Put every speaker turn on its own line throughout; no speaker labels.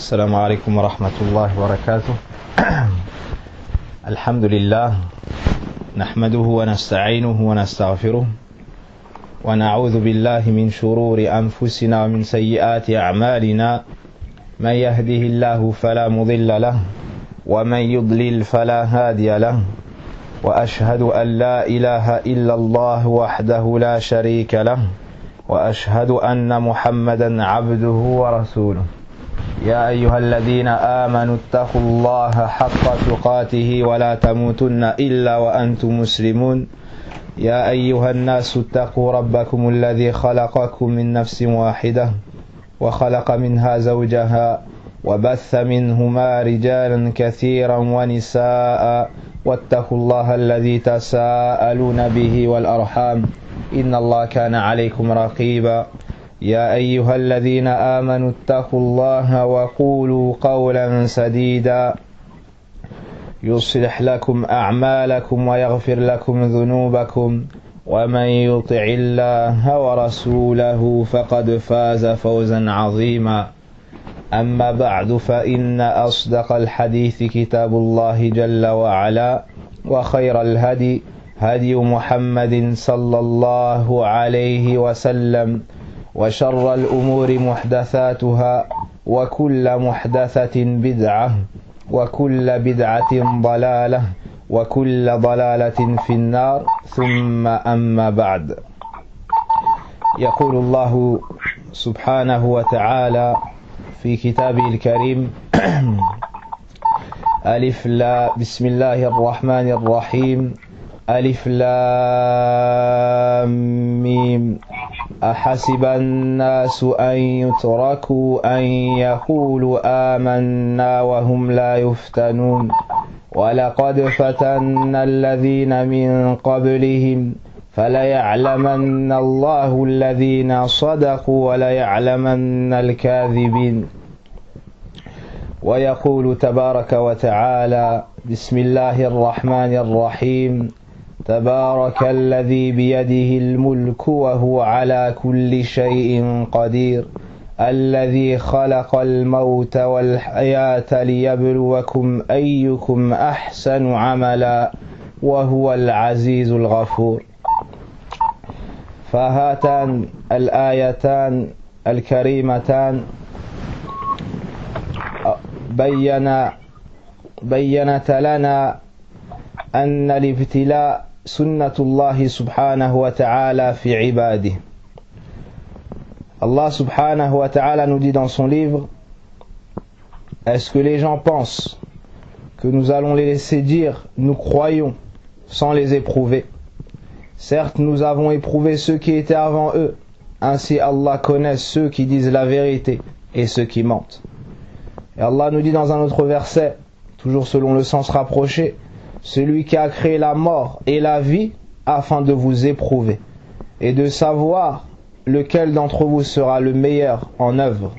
السلام عليكم ورحمة الله وبركاته. الحمد لله نحمده ونستعينه ونستغفره ونعوذ بالله من شرور أنفسنا ومن سيئات أعمالنا. من يهده الله فلا مضل له ومن يضلل فلا هادي له، وأشهد أن لا إله إلا الله وحده لا شريك له، وأشهد أن محمدا عبده ورسوله. يا أيها الذين آمنوا اتقوا الله حق تقاته ولا تموتن إلا وأنتم مسلمون. يا أيها الناس اتقوا ربكم الذي خلقكم من نفس واحدة وخلق منها زوجها وبث منهما رجالا كثيرا ونساء، واتقوا الله الذي تساءلون به والأرحام إن الله كان عليكم رقيبا. يا أيها الذين آمنوا اتقوا الله وقولوا قولا سديدا يصلح لكم أعمالكم ويغفر لكم ذنوبكم، ومن يطع الله ورسوله فقد فاز فوزا عظيما. أما بعد، فإن أصدق الحديث كتاب الله جل وعلا، وخير الهدي هدي محمد صلى الله عليه وسلم، وشر الأمور محدثاتها، وكل محدثة بدعة، وكل بدعة ضلالة، وكل ضلالة في النار. ثم أما بعد، يقول الله سبحانه وتعالى في كتابه الكريم: ألف لا بسم الله الرحمن الرحيم. ألف لام ميم. أحسب الناس أن يتركوا أن يقولوا آمنا وهم لا يفتنون، ولقد فتنا الذين من قبلهم فليعلمن الله الذين صدقوا وليعلمن الكاذبين. ويقول تبارك وتعالى: بسم الله الرحمن الرحيم. تبارك الذي بيده الملك وهو على كل شيء قدير، الذي خلق الموت والحياة ليبلوكم أيكم أحسن عملا وهو العزيز الغفور. فهاتان الآيتان الكريمتان بيّنت لنا أن الابتلاء سنة الله سبحانه وتعالى في عباده. Allah subhanahu wa ta'ala nous dit dans son livre: est-ce que les gens pensent que nous allons les laisser dire nous croyons sans les éprouver? Certes, nous avons éprouvé ceux qui étaient avant eux, ainsi Allah connaît ceux qui disent la vérité et ceux qui mentent. Et Allah nous dit dans un autre verset, toujours selon le sens rapproché: celui qui a créé la mort et la vie afin de vous éprouver et de savoir lequel d'entre vous sera le meilleur en œuvre,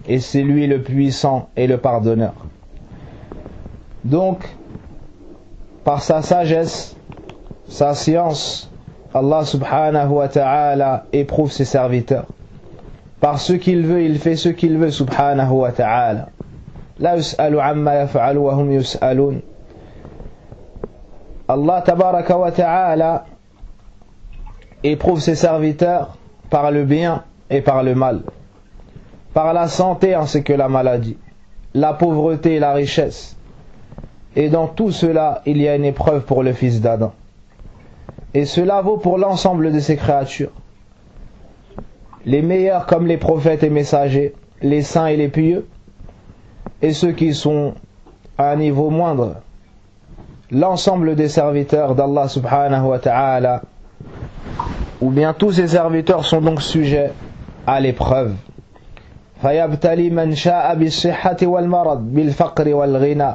et c'est lui le puissant et le pardonneur. Donc, par sa sagesse, sa science, Allah subhanahu wa ta'ala éprouve ses serviteurs. Par ce qu'il veut, il fait ce qu'il veut subhanahu wa ta'ala. La yus'alu amma yaf'alu wa hum yus'alun. Allah tabaraka wa ta'ala éprouve ses serviteurs par le bien et par le mal, par la santé ainsi que la maladie, la pauvreté et la richesse. Et dans tout cela, il y a une épreuve pour le fils d'Adam. Et cela vaut pour l'ensemble de ses créatures, les meilleurs comme les prophètes et messagers, les saints et les pieux, et ceux qui sont à un niveau moindre, l'ensemble des serviteurs d'Allah subhanahu wa ta'ala, ou bien tous ces serviteurs sont donc sujets à l'épreuve. فَيَبْتَلِي مَنْ شَاءَ بِالصِّحَّةِ وَالْمَرَضِ بِالْفَقْرِ وَالْغِنَى.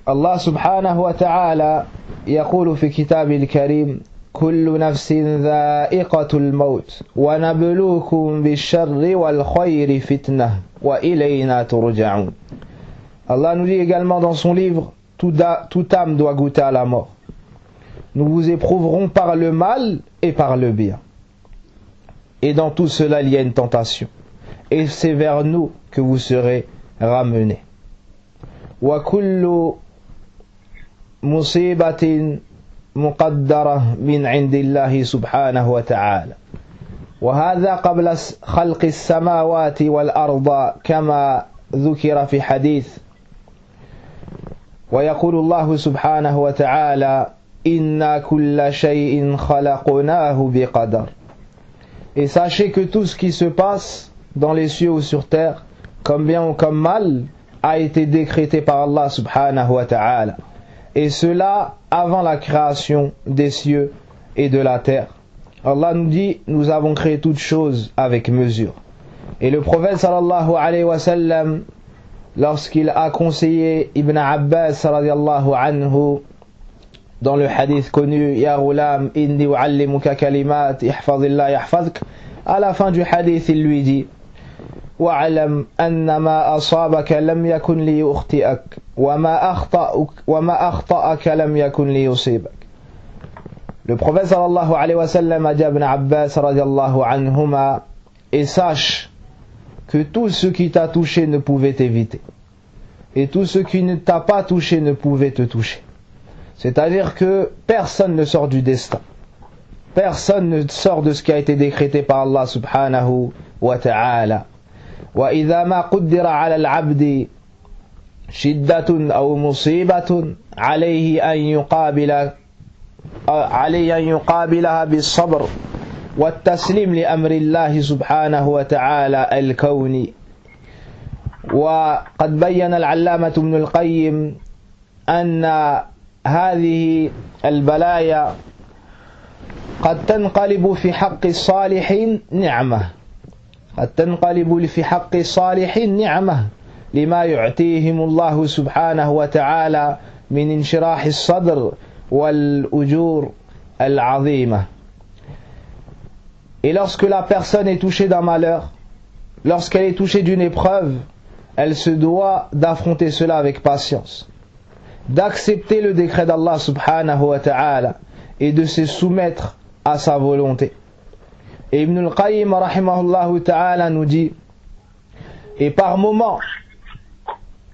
Allah subhanahu wa ta'ala يقول في كتابه الكريم: كل نفس ذائقة الموت ونبلوكم بالشر والخير فتنة وإلينا ترجعون. Allah nous dit également dans son livre: toute âme doit goûter à la mort. Nous vous éprouverons par le mal et par le bien. Et dans tout cela, il y a une tentation. et c'est vers nous que vous serez ramenés. وكل مصيبة مقدرة من عند الله سبحانه وتعالى وهذا قبل خلق السماوات والأرض كما ذكر في حديث ويقول الله سبحانه وتعالى إنا كل شيء خلقناه بقدر. Et sachez que tout ce qui se passe dans les cieux ou sur terre, comme bien ou comme mal, a été décrété par Allah subhanahu wa ta'ala. Et cela avant la création des cieux et de la terre. Allah nous dit, nous avons créé toutes choses avec mesure. Et le prophète sallallahu alayhi wa sallam, lorsqu'il a conseillé Ibn Abbas radiallahu anhu, dans le hadith connu, Ya ghulam, inni u'allimuka kalimat, ihfazillah yahfazk, à la fin du hadith, il lui dit, wa'alam anna ma asabaka lam yakun li yukhti'ak, wa ma akhta'aka lam yakun li yusibak. Le prophète sallallahu alayhi wa sallam a dit à Ibn Abbas radiallahu anhuma, et sache que tout ce qui t'a touché ne pouvait t'éviter, et tout ce qui ne t'a pas touché ne pouvait te toucher. C'est-à-dire que personne ne sort du destin. Personne ne sort de ce qui a été décrété par Allah subhanahu wa ta'ala. وَإِذَا مَا قُدِّرَ عَلَى الْعَبْدِ شِدَّةٌ أَوْ مُصِيبَةٌ عليه أن يقابلها بالصبر والتسليم لأمر الله سبحانه وتعالى الكوني. وقد بين العلامة ابن القيم أن هذه البلايا قد تنقلب في حق الصالحين نعمة قد تنقلب في حق الصالحين نعمة لما يعطيهم الله سبحانه وتعالى من انشراح الصدر والأجور العظيمة. Et lorsque la personne est touchée d'un malheur, lorsqu'elle est touchée d'une épreuve, elle se doit d'affronter cela avec patience, d'accepter le décret d'Allah subhanahu wa ta'ala et de se soumettre à sa volonté. Et Ibn al-Qayyim rahimahullah ta'ala nous dit, et par moments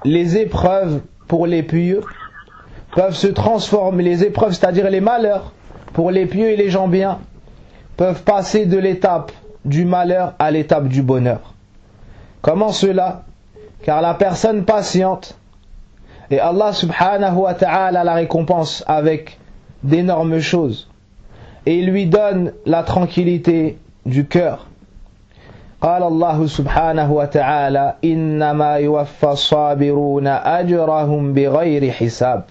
les épreuves pour les pieux peuvent se transformer, les épreuves c'est-à-dire les malheurs pour les pieux et les gens bien peuvent passer de l'étape du malheur à l'étape du bonheur. Comment cela? Car la personne patiente, et Allah subhanahu wa ta'ala la récompense avec d'énormes choses, et il lui donne la tranquillité du cœur. قال الله سبحانه وتعالى إنما يوفى الصابرون أجرهم بغير حساب.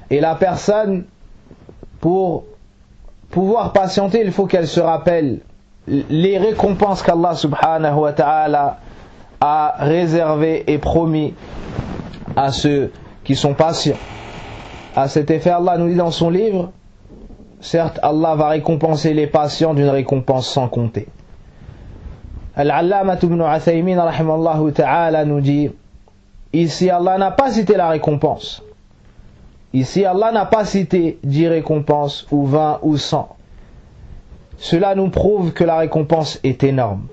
Et la personne, pour pouvoir patienter, il faut qu'elle se rappelle les récompenses qu'Allah subhanahu wa ta'ala a réservées et promis à ceux qui sont patients. À cet effet, Allah nous dit dans son livre, certes, Allah va récompenser les patients d'une récompense sans compter. Al-Allama ibn Uthaymin rahimallahu ta'ala nous dit, ici Allah n'a pas cité la récompense. Ici Allah n'a pas cité 10 récompenses ou 20 ou 100. Cela nous prouve que la récompense est énorme.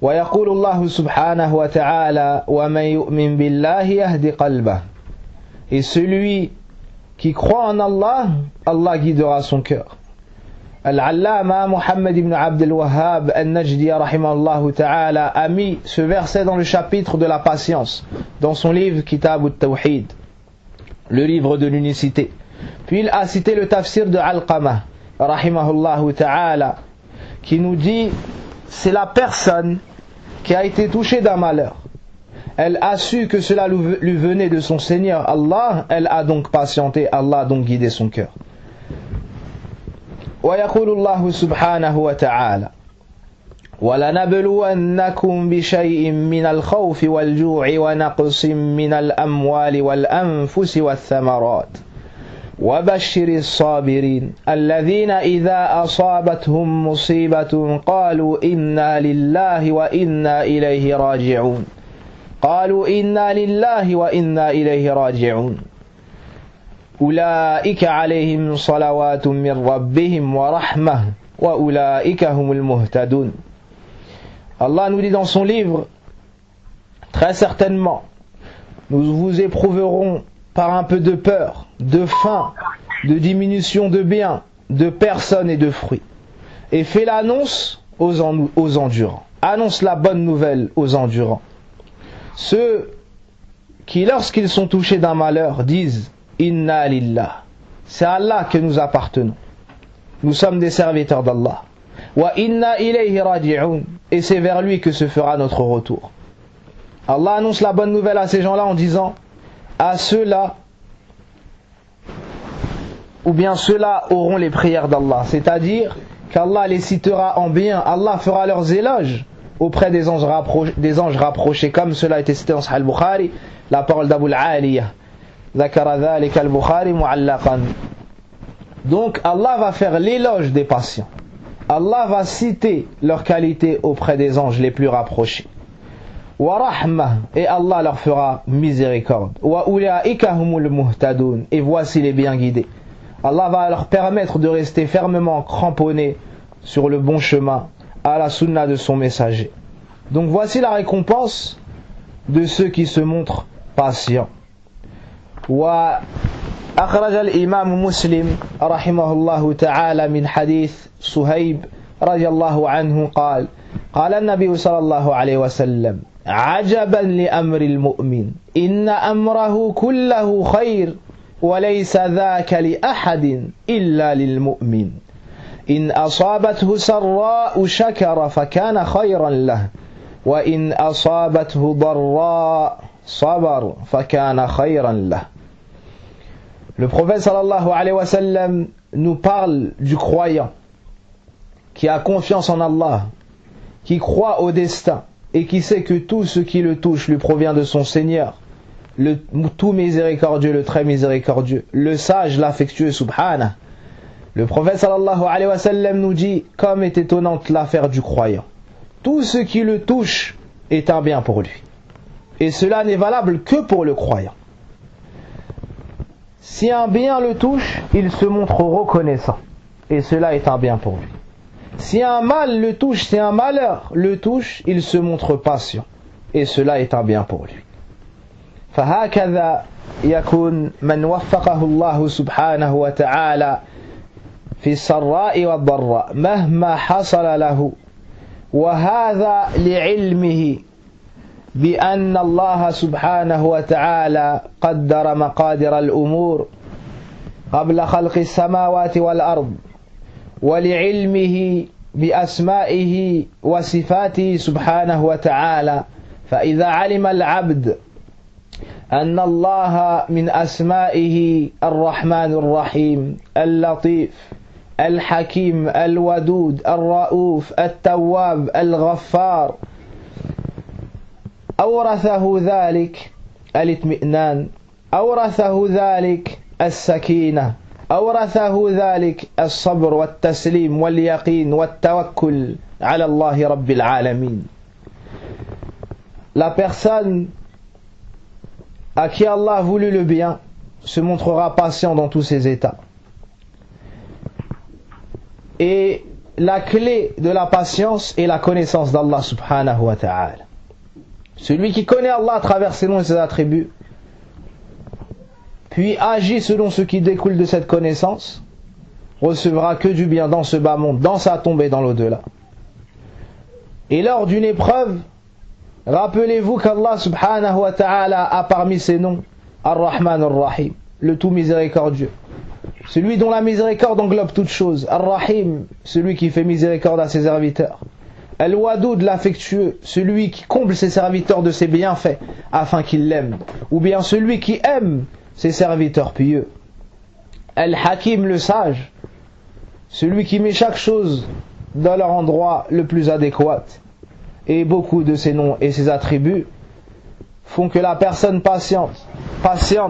ويقول الله سبحانه وتعالى ومن يؤمن بالله يهدي قلبه. Et celui qui croit en Allah, Allah guidera son cœur. Al-Allama Muhammad ibn Abd al-Wahhab al-Najdi rahimahullah ta'ala a mis ce verset dans le chapitre de la patience dans son livre Kitab al-Tawhid, le livre de l'unicité. Puis il a cité le tafsir de Alqamah rahimahullah ta'ala qui nous dit, c'est la personne qui a été touchée d'un malheur, elle a su que cela lui venait de son Seigneur Allah, elle a donc patienté, Allah a donc guidé son cœur. ويقول الله سبحانه وتعالى وَلَنَبْلُوَنَّكُمْ بِشَيْءٍ مِّنَ الْخَوْفِ وَالْجُوعِ وَنَقْصٍ مِّنَ الْأَمْوَالِ وَالْأَنفُسِ وَالثَّمَرَاتِ وَبَشِّرِ الصَّابِرِينَ الَّذِينَ إِذَا أَصَابَتْهُم مُّصِيبَةٌ قَالُوا إِنَّا لِلَّهِ وَإِنَّا إِلَيْهِ رَاجِعُونَ قَالُوا إِنَّا لِلَّهِ وَإِنَّا إِلَيْهِ رَاجِعُونَ أولئك عليهم صلوات من ربهم ورحمة وأولئك هم المهتدون. Allah nous dit dans son livre, très certainement, nous vous éprouverons par un peu de peur, de faim, de diminution de biens, de personnes et de fruits. Et fais l'annonce aux endurants. Annonce la bonne nouvelle aux endurants. Ceux qui, lorsqu'ils sont touchés d'un malheur, disent « Inna lillah ». C'est à Allah que nous appartenons. Nous sommes des serviteurs d'Allah. « Wa inna ilayhi raji'un » et c'est vers lui que se fera notre retour. Allah annonce la bonne nouvelle à ces gens-là en disant « À ceux-là, ou bien ceux-là auront les prières d'Allah. » C'est-à-dire qu'Allah les citera en bien, Allah fera leurs éloges auprès des anges rapprochés, comme cela a été cité dans Sahih al-Bukhari, la parole d'Abu al-Aliyah. Donc Allah va faire l'éloge des patients. Allah va citer leurs qualités auprès des anges les plus rapprochés. Wa rahmah, et Allah leur fera miséricorde. Wa ulaika humul muhtadun, et voici les bien guidés. Allah va leur permettre de rester fermement cramponnés sur le bon chemin, à la sunna de son messager. Donc voici la récompense de ceux qui se montrent patients. Wa أخرج الإمام مسلم رحمه الله تعالى من حديث صهيب رضي الله عنه قال قال النبي صلى الله عليه وسلم عجبا لأمر المؤمن إن أمره كله خير وليس ذاك لأحد إلا للمؤمن إن أصابته سراء شكر فكان خيرا له وإن أصابته ضراء صبر فكان خيرا له. Le prophète sallallahu alayhi wa sallam nous parle du croyant qui a confiance en Allah, qui croit au destin et qui sait que tout ce qui le touche lui provient de son Seigneur, le tout miséricordieux, le très miséricordieux, le sage, l'affectueux, subhanah. Le prophète sallallahu alayhi wa sallam nous dit, comme est étonnante l'affaire du croyant, tout ce qui le touche est un bien pour lui. Et cela n'est valable que pour le croyant. Si un bien le touche, il se montre reconnaissant. Et cela est un bien pour lui. Si un mal le touche, si un malheur le touche, il se montre patient. Et cela est un bien pour lui. فهكذا يكون من وفقه الله سبحانه وتعالى في السراء والضراء مهما حصل له وهذا لعلمه بأن الله سبحانه وتعالى قدر مقادر الأمور قبل خلق السماوات والأرض ولعلمه بأسمائه وصفاته سبحانه وتعالى فإذا علم العبد أن الله من أسمائه الرحمن الرحيم اللطيف الحكيم الودود الرؤوف التواب الغفار أورثه ذلك الاطمئنان أورثه ذلك السكينة أورثه ذلك الصبر والتسليم واليقين والتوكل على الله رب العالمين. La personne à qui Allah a voulu le bien se montrera patient dans tous ses états. Et la clé de la patience est la connaissance d'Allah subhanahu wa ta'ala. Celui qui connaît Allah à travers ses noms et ses attributs, puis agit selon ce qui découle de cette connaissance, recevra que du bien dans ce bas monde, dans sa tombe et dans l'au-delà. Et lors d'une épreuve, rappelez-vous qu'Allah subhanahu wa ta'ala a parmi ses noms Ar-Rahman Ar-Rahim, le tout miséricordieux, celui dont la miséricorde englobe toutes choses, Ar-Rahim, celui qui fait miséricorde à ses serviteurs, Al-Wadoud, l'affectueux, celui qui comble ses serviteurs de ses bienfaits afin qu'ils l'aiment, ou bien celui qui aime ses serviteurs pieux, Al-Hakim, le sage, celui qui met chaque chose dans leur endroit le plus adéquat. Et beaucoup de ces noms et ces attributs font que la personne patiente,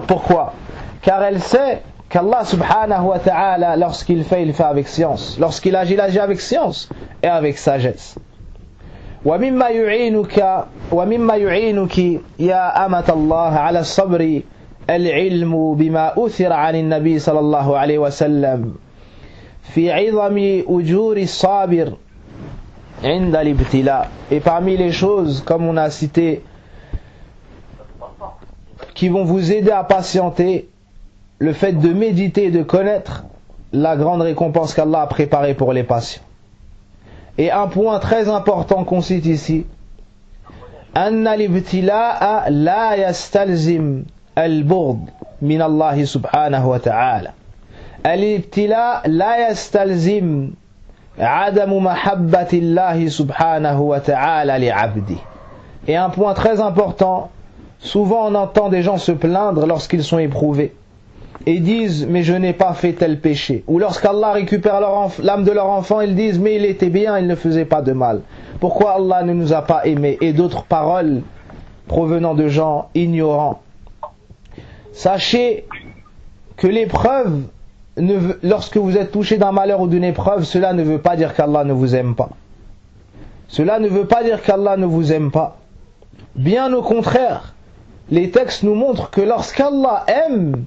pourquoi? Car elle sait qu'Allah subhanahu wa ta'ala, lorsqu'il fait, il fait avec science, lorsqu'il agit, il agit avec science et avec sagesse. ومما يعينك يا أمة الله على الصبر العلم بما أثر عن النبي صلى الله عليه وسلم في عظم أجور الصابر عند الابتلاء. Et parmi les choses, comme on a cité, qui vont vous aider à patienter, le fait de méditer et de connaître la grande récompense qu'Allah a préparée pour les patients. Et un point très important qu'on cite ici, أن الابتلاء لا يستلزم البغض من الله سبحانه وتعالى. الابتلاء لا يستلزم عدم محبة الله سبحانه وتعالى لعبده. Et un point très important, souvent on entend des gens se plaindre lorsqu'ils sont éprouvés et disent mais je n'ai pas fait tel péché, ou lorsqu'Allah récupère l'âme de leur enfant, ils disent mais il était bien, il ne faisait pas de mal, pourquoi Allah ne nous a pas aimés, et d'autres paroles provenant de gens ignorants. Sachez que l'épreuve, lorsque vous êtes touché d'un malheur ou d'une épreuve, cela ne veut pas dire qu'Allah ne vous aime pas. Cela ne veut pas dire qu'Allah ne vous aime pas. Bien au contraire, les textes nous montrent que lorsqu'Allah aime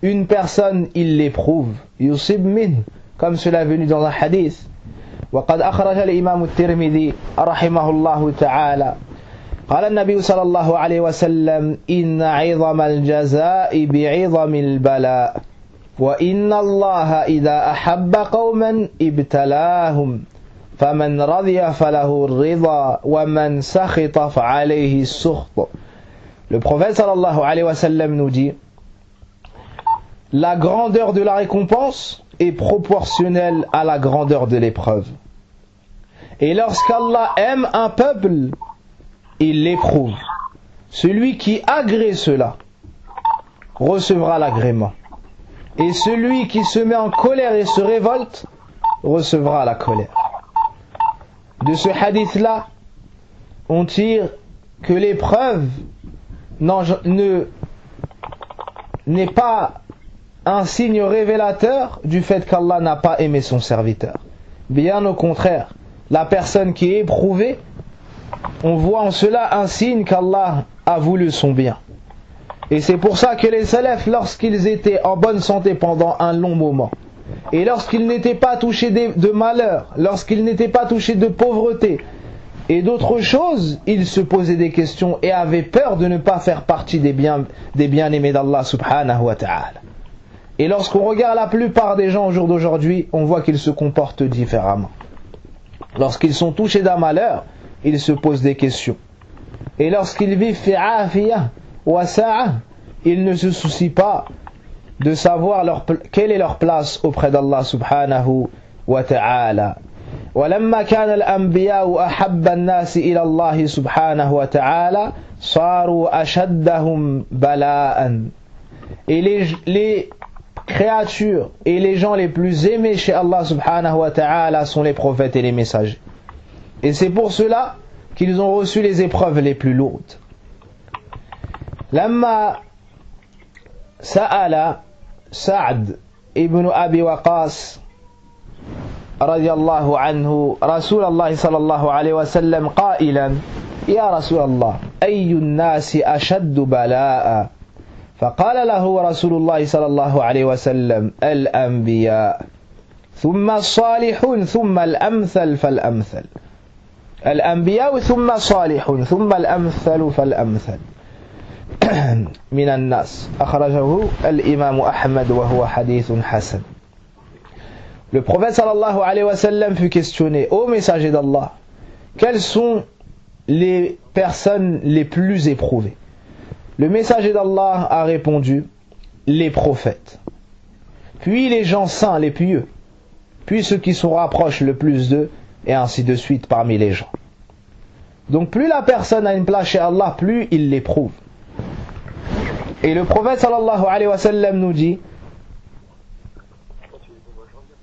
une personne, il l'éprouve. Yusib min, comme cela est venu dans un hadith. وقد أخرج الإمام الترمذي رحمه الله تعالى قال النبي صلى الله عليه وسلم إن عظم الجزاء بعظم البلاء وإن الله إذا أحب قوما ابتلاهم فمن رضي فله الرضا ومن سخط فعليه السخط. Le prophète sallallahu alayhi wa sallam nous dit: la grandeur de la récompense est proportionnelle à la grandeur de l'épreuve. Et lorsqu'Allah aime un peuple, il l'éprouve. Celui qui agrée cela recevra l'agrément. Et celui qui se met en colère et se révolte recevra la colère. De ce hadith-là, on tire que l'épreuve n'est pas un signe révélateur du fait qu'Allah n'a pas aimé son serviteur. Bien au contraire, la personne qui est éprouvée, on voit en cela un signe qu'Allah a voulu son bien. Et c'est pour ça que les salafs, lorsqu'ils étaient en bonne santé pendant un long moment, et lorsqu'ils n'étaient pas touchés de malheur, lorsqu'ils n'étaient pas touchés de pauvreté et d'autres choses, ils se posaient des questions et avaient peur de ne pas faire partie des bien-aimés d'Allah subhanahu wa ta'ala. Et lorsqu'on regarde la plupart des gens au jour d'aujourd'hui, on voit qu'ils se comportent différemment. Lorsqu'ils sont touchés d'un malheur, ils se posent des questions. Et lorsqu'ils vivent fi afiyah wa sa'a, ils ne se soucient pas de savoir quelle est leur place auprès d'Allah subhanahu wa ta'ala. ولما كان الأنبياء أحب الناس إلى الله سبحانه وتعالى صاروا أشدهم بلاء. Et les créatures et les gens les plus aimés chez Allah subhanahu wa ta'ala sont les prophètes et les messagers. Et c'est pour cela qu'ils ont reçu les épreuves les plus lourdes. لما سأل سعد ابن أبي وقاص رضي الله عنه رسول الله صلى الله عليه وسلم قائلا يا رسول الله أي الناس أشد بلاء فقال له رسول الله صلى الله عليه وسلم الأنبياء ثم الصالحون ثم الأمثل فالأمثل الأنبياء ثم الصالحون ثم الأمثل فالأمثل من الناس أخرجه الإمام أحمد وهو حديث حسن. Le prophète sallallahu alayhi wa sallam fut questionné: ô messager d'Allah, quelles sont les personnes les plus éprouvées? Le messager d'Allah a répondu: les prophètes, puis les gens saints, les pieux, puis ceux qui se rapprochent le plus d'eux, et ainsi de suite parmi les gens. Donc plus la personne a une place chez Allah, plus il l'éprouve. Et le prophète sallallahu alayhi wa sallam nous dit: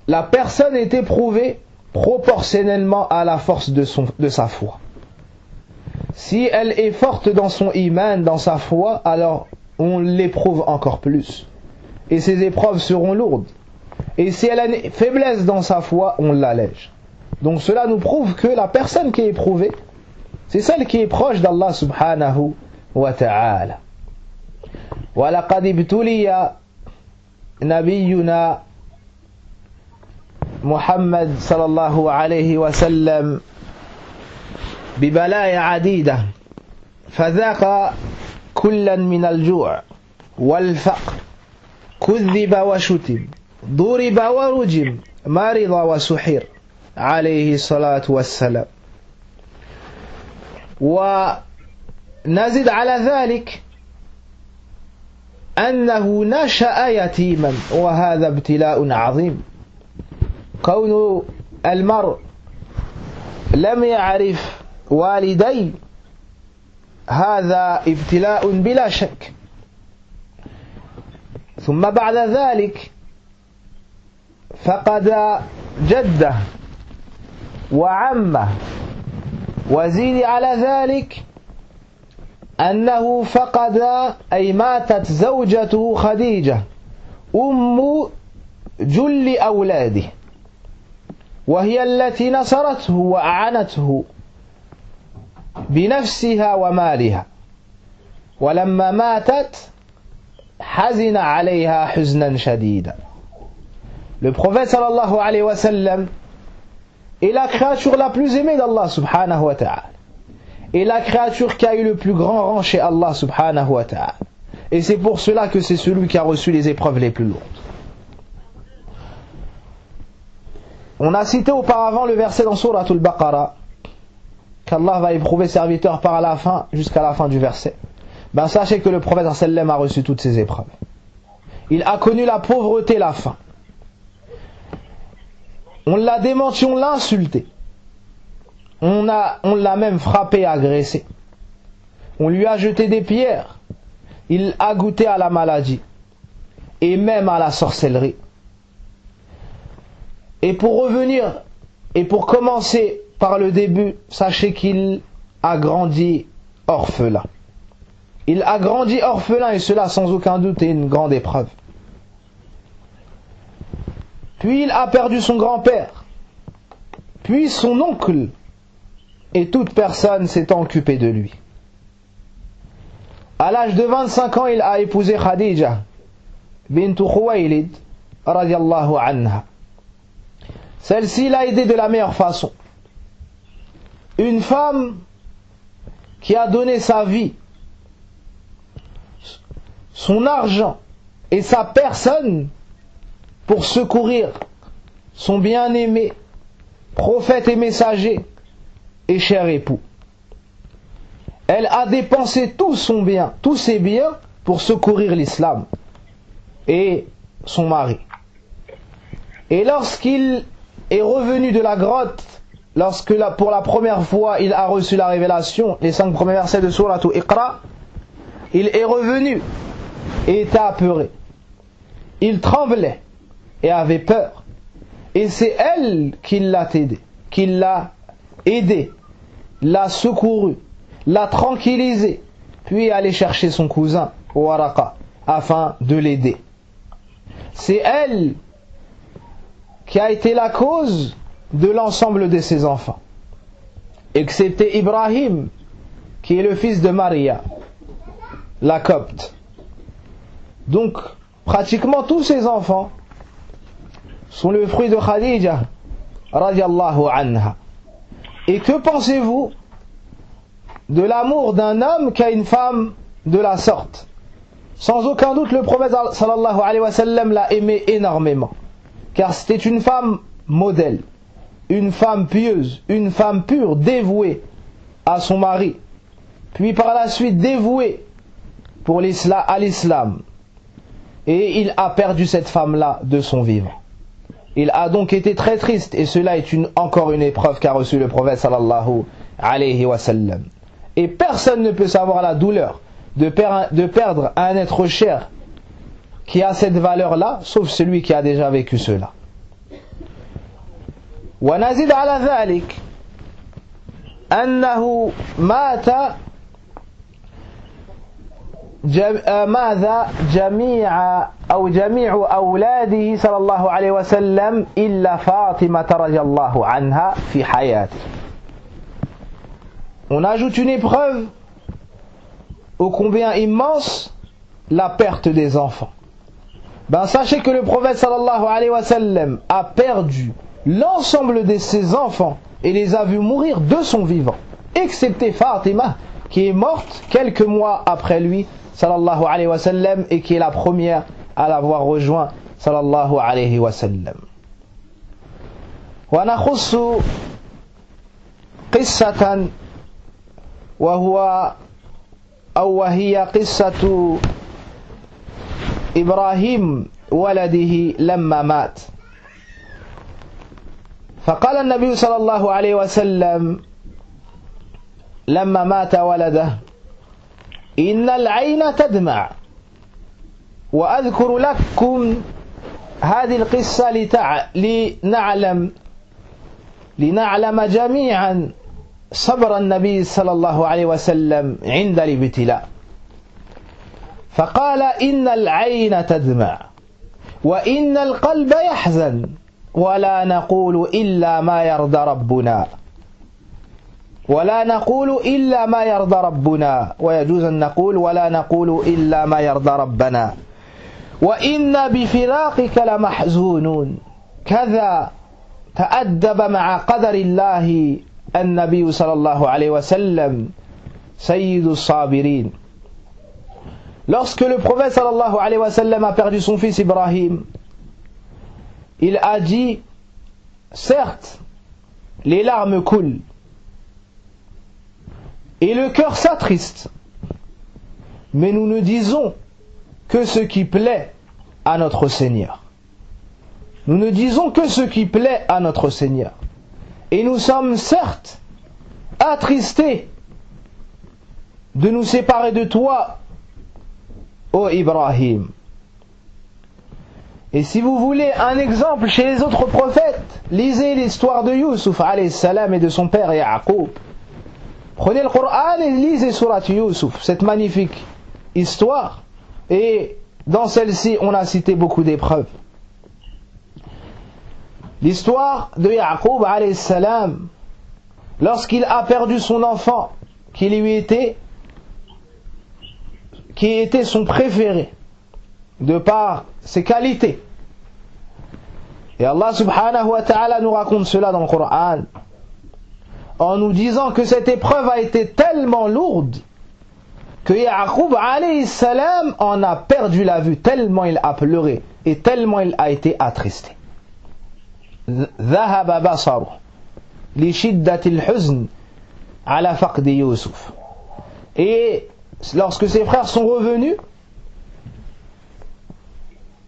la personne est éprouvée proportionnellement à la force de sa foi. Si elle est forte dans son iman, dans sa foi, alors on l'éprouve encore plus. Et ses épreuves seront lourdes. Et si elle a une faiblesse dans sa foi, on l'allège. Donc cela nous prouve que la personne qui est éprouvée, c'est celle qui est proche d'Allah subhanahu wa ta'ala. وَلَقَدْ ابْتُلِيَ نَبِيُّنَا محمد صلى الله عليه وسلم ببلايا عديدة فذاق كلا من الجوع والفقر كذب وشتم ضرب ورجم مرض وسحر عليه الصلاة والسلام. ونزد على ذلك أنه نشأ يتيما وهذا ابتلاء عظيم. كون المرء لم يعرف والديه هذا ابتلاء بلا شك. ثم بعد ذلك فقد جده وعمه، وزيد على ذلك أنه فقد أي ماتت زوجته خديجة أم جل أولاده، وهي التي نصرته وأعنته بنفسها ومالها، ولما ماتت حزن عليها حزنا شديدا. Le prophète sallallahu alayhi wa sallam est la créature la plus aimée d'Allah subhanahu wa ta'ala, et la créature qui a eu le plus grand rang chez Allah subhanahu wa ta'ala, et c'est pour cela que c'est celui qui a reçu les épreuves les plus lourdes. On a cité auparavant le verset dans Surah Al-Baqarah qu'Allah va éprouver ses serviteurs par la fin, jusqu'à la fin du verset. Ben sachez que le prophète sallam a reçu toutes ces épreuves. Il a connu la pauvreté, la faim. On l'a démenti, on l'a insulté. On l'a même frappé, agressé. On lui a jeté des pierres. Il a goûté à la maladie et même à la sorcellerie. Et pour revenir et pour commencer par le début, sachez qu'il a grandi orphelin. Il a grandi orphelin, et cela sans aucun doute est une grande épreuve. Puis il a perdu son grand-père, puis son oncle, et toute personne s'est occupée de lui. À l'âge de 25 ans, il a épousé Khadija bint Khuwaylid radiyallahu anha. Celle-ci l'a aidé de la meilleure façon. Une femme qui a donné sa vie, son argent et sa personne pour secourir son bien-aimé, prophète et messager et cher époux. Elle a dépensé tout son bien, tous ses biens pour secourir l'islam et son mari. Et lorsqu'il est revenu de la grotte, lorsque pour la première fois il a reçu la révélation, les 5 premiers versets de Surah Al-Iqra, il est revenu et était apeuré. Il tremblait et avait peur. Et c'est elle qui l'a aidé, l'a secouru, l'a tranquillisé, puis allé chercher son cousin Waraqa afin de l'aider. C'est elle qui a été la cause de l'ensemble de ses enfants, excepté Ibrahim, qui est le fils de Maria, la copte. Donc, pratiquement tous ses enfants sont le fruit de Khadija radiallahu anha. Et que pensez-vous de l'amour d'un homme qui a une femme de la sorte? Sans aucun doute, le prophète sallallahu alayhi wa sallam l'a aimé énormément, car c'était une femme modèle, une femme pieuse, une femme pure, dévouée à son mari, puis par la suite dévouée à l'islam. Et il a perdu cette femme-là de son vivant. Il a donc été très triste, et cela est encore une épreuve qu'a reçue le prophète sallallahu alayhi wa sallam. Et personne ne peut savoir la douleur de perdre un être cher qui a cette valeur-là, sauf celui qui a déjà vécu cela. ونزيد على ذلك أنه مات جميع أولاده صلى الله عليه وسلم إلا فاطمة رضي الله عنها في حياته. On ajoute une épreuve ô combien immense, la perte des enfants. Sachez que le prophète sallallahu alayhi wa sallam a perdu l'ensemble de ses enfants et les a vus mourir de son vivant, excepté Fatima, qui est morte quelques mois après lui, sallallahu alayhi wa sallam, et qui est la première à l'avoir rejoint, sallallahu alayhi wa sallam. ونخص قصة وهي قصة إبراهيم ولده لما مات. فقال النبي صلى الله عليه وسلم لما مات ولده: إن العين تدمع. وأذكر لكم هذه القصة لنعلم جميعا صبر النبي صلى الله عليه وسلم عند الابتلاء. فقال: إن العين تدمع وإن القلب يحزن ولا نقول إلا ما يرضى ربنا ويجوز أن نقول ولا نقول إلا ما يرضى ربنا وإن بفراقك لمحزونون. كذا تأدب مع قدر الله النبي صلى الله عليه وسلم سيد الصابرين. Lorsque le prophète sallallahu alayhi wa sallam a perdu son fils Ibrahim, il a dit: certes, les larmes coulent et le cœur s'attriste, mais nous ne disons que ce qui plaît à notre Seigneur. Nous ne disons que ce qui plaît à notre Seigneur. Et nous sommes certes attristés de nous séparer de toi, ô Ibrahim. Et si vous voulez un exemple chez les autres prophètes, lisez l'histoire de Youssouf alayhi salam et de son père Ya'qub. Prenez le Coran et lisez Surat Youssouf, cette magnifique histoire. Et dans celle-ci, on a cité beaucoup d'épreuves. L'histoire de Ya'qub alayhi salam, lorsqu'il a perdu son enfant, qui était son préféré, de par ses qualités. Et Allah subhanahu wa ta'ala nous raconte cela dans le Coran, en nous disant que cette épreuve a été tellement lourde que Ya'qub alayhi salam en a perdu la vue, tellement il a pleuré et tellement il a été attristé. ذهب بصره لشدة الحزن على فقد يوسف. Et lorsque ses frères sont revenus,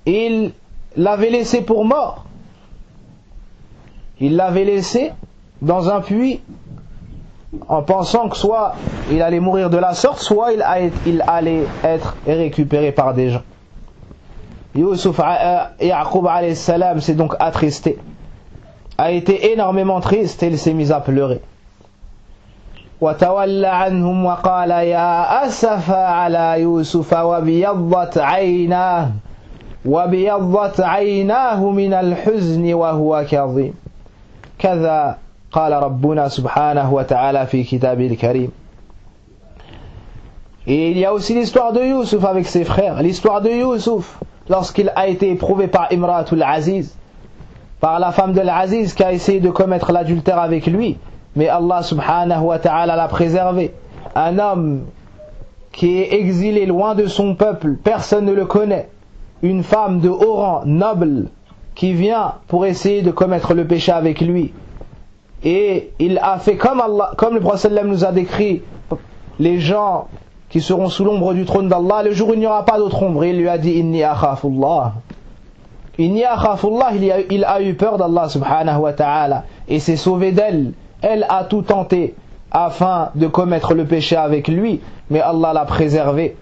il l'avait laissé pour mort. Il l'avait laissé dans un puits en pensant que soit il allait mourir de la sorte, soit il allait être récupéré par des gens. Ya'qub alayhi salam s'est donc attristé, a été énormément triste et il s'est mis à pleurer. وتولى عنهم وقال يا أسف على يوسف وبيضت عيناه من الحزن وهو كظيم كذا قال ربنا سبحانه وتعالى في كتابه الكريم. Et il y a aussi l'histoire de Youssouf avec ses frères. L'histoire de Youssouf lorsqu'il a été éprouvé par Imratul Aziz, par la femme de l'Aziz qui a essayé de commettre l'adultère avec lui, mais Allah subhanahu wa ta'ala l'a préservé. Un homme qui est exilé loin de son peuple, personne ne le connaît. Une femme de haut rang, noble, qui vient pour essayer de commettre le péché avec lui. Et il a fait comme le prophète nous a décrit les gens qui seront sous l'ombre du trône d'Allah le jour où il n'y aura pas d'autre ombre. Il lui a dit Inni akhafullah. Inni akhafullah, il a eu peur d'Allah subhanahu wa ta'ala et s'est sauvé d'elle. Elle a tout tenté afin de commettre le péché avec lui, mais Allah l'a préservé.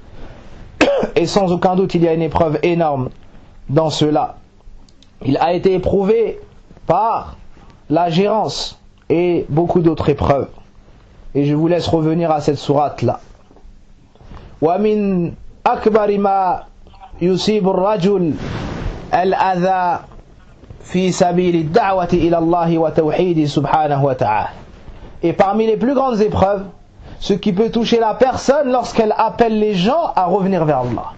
Et sans aucun doute, il y a une épreuve énorme dans cela. Il a été éprouvé par la gérance et beaucoup d'autres épreuves. Et je vous laisse revenir à cette sourate-là. وَمِنْ أَكْبَرِ مَا يُصِيبُ الرَّجُلِ الْأَذَى في سبيل الدعوة إلى الله وتوحيده سبحانه وتعالى. Et parmi les plus grandes épreuves, ce qui peut toucher la personne lorsqu'elle appelle les gens à revenir vers Allah,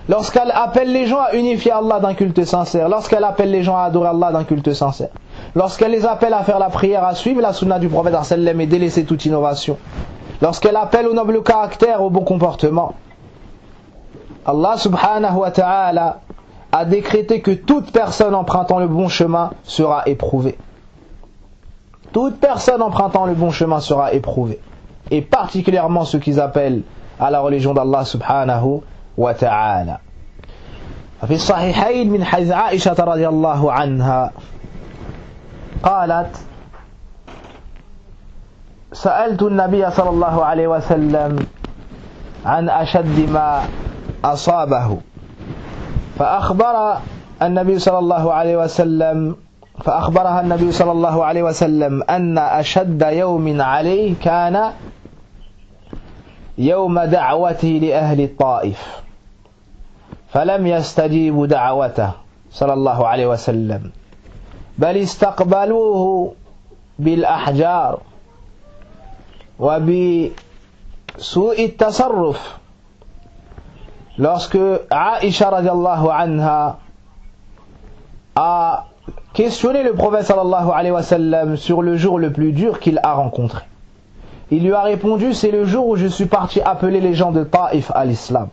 lorsqu'elle appelle les gens à unifier Allah d'un culte sincère, lorsqu'elle appelle les gens à adorer Allah d'un culte sincère, lorsqu'elle les appelle à faire la prière, à suivre la sunna du prophète sallam et délaisser toute innovation, lorsqu'elle appelle au noble caractère, au bon comportement, Allah subhanahu wa ta'ala a décrété que toute personne empruntant le bon chemin sera éprouvée. Toute personne empruntant le bon chemin sera éprouvée. Et particulièrement ceux qui appellent à la religion d'Allah subhanahu wa ta'ala. في الصحيحين من حديث عائشة رضي الله عنها قالت سألت النبي صلى الله عليه وسلم عن أشد ما أصابه فأخبرها النبي صلى الله عليه وسلم أن أشد يوم عليه كان يوم دعوته لأهل الطائف فلم يستجيبوا دعوته صلى الله عليه وسلم بل استقبلوه بالأحجار وبسوء التصرف. Lorsque Aïcha radiallahu anha a questionné le prophète sallallahu alayhi wa sallam sur le jour le plus dur qu'il a rencontré, il lui a répondu: c'est le jour où je suis parti appeler les gens de Taïf à l'islam.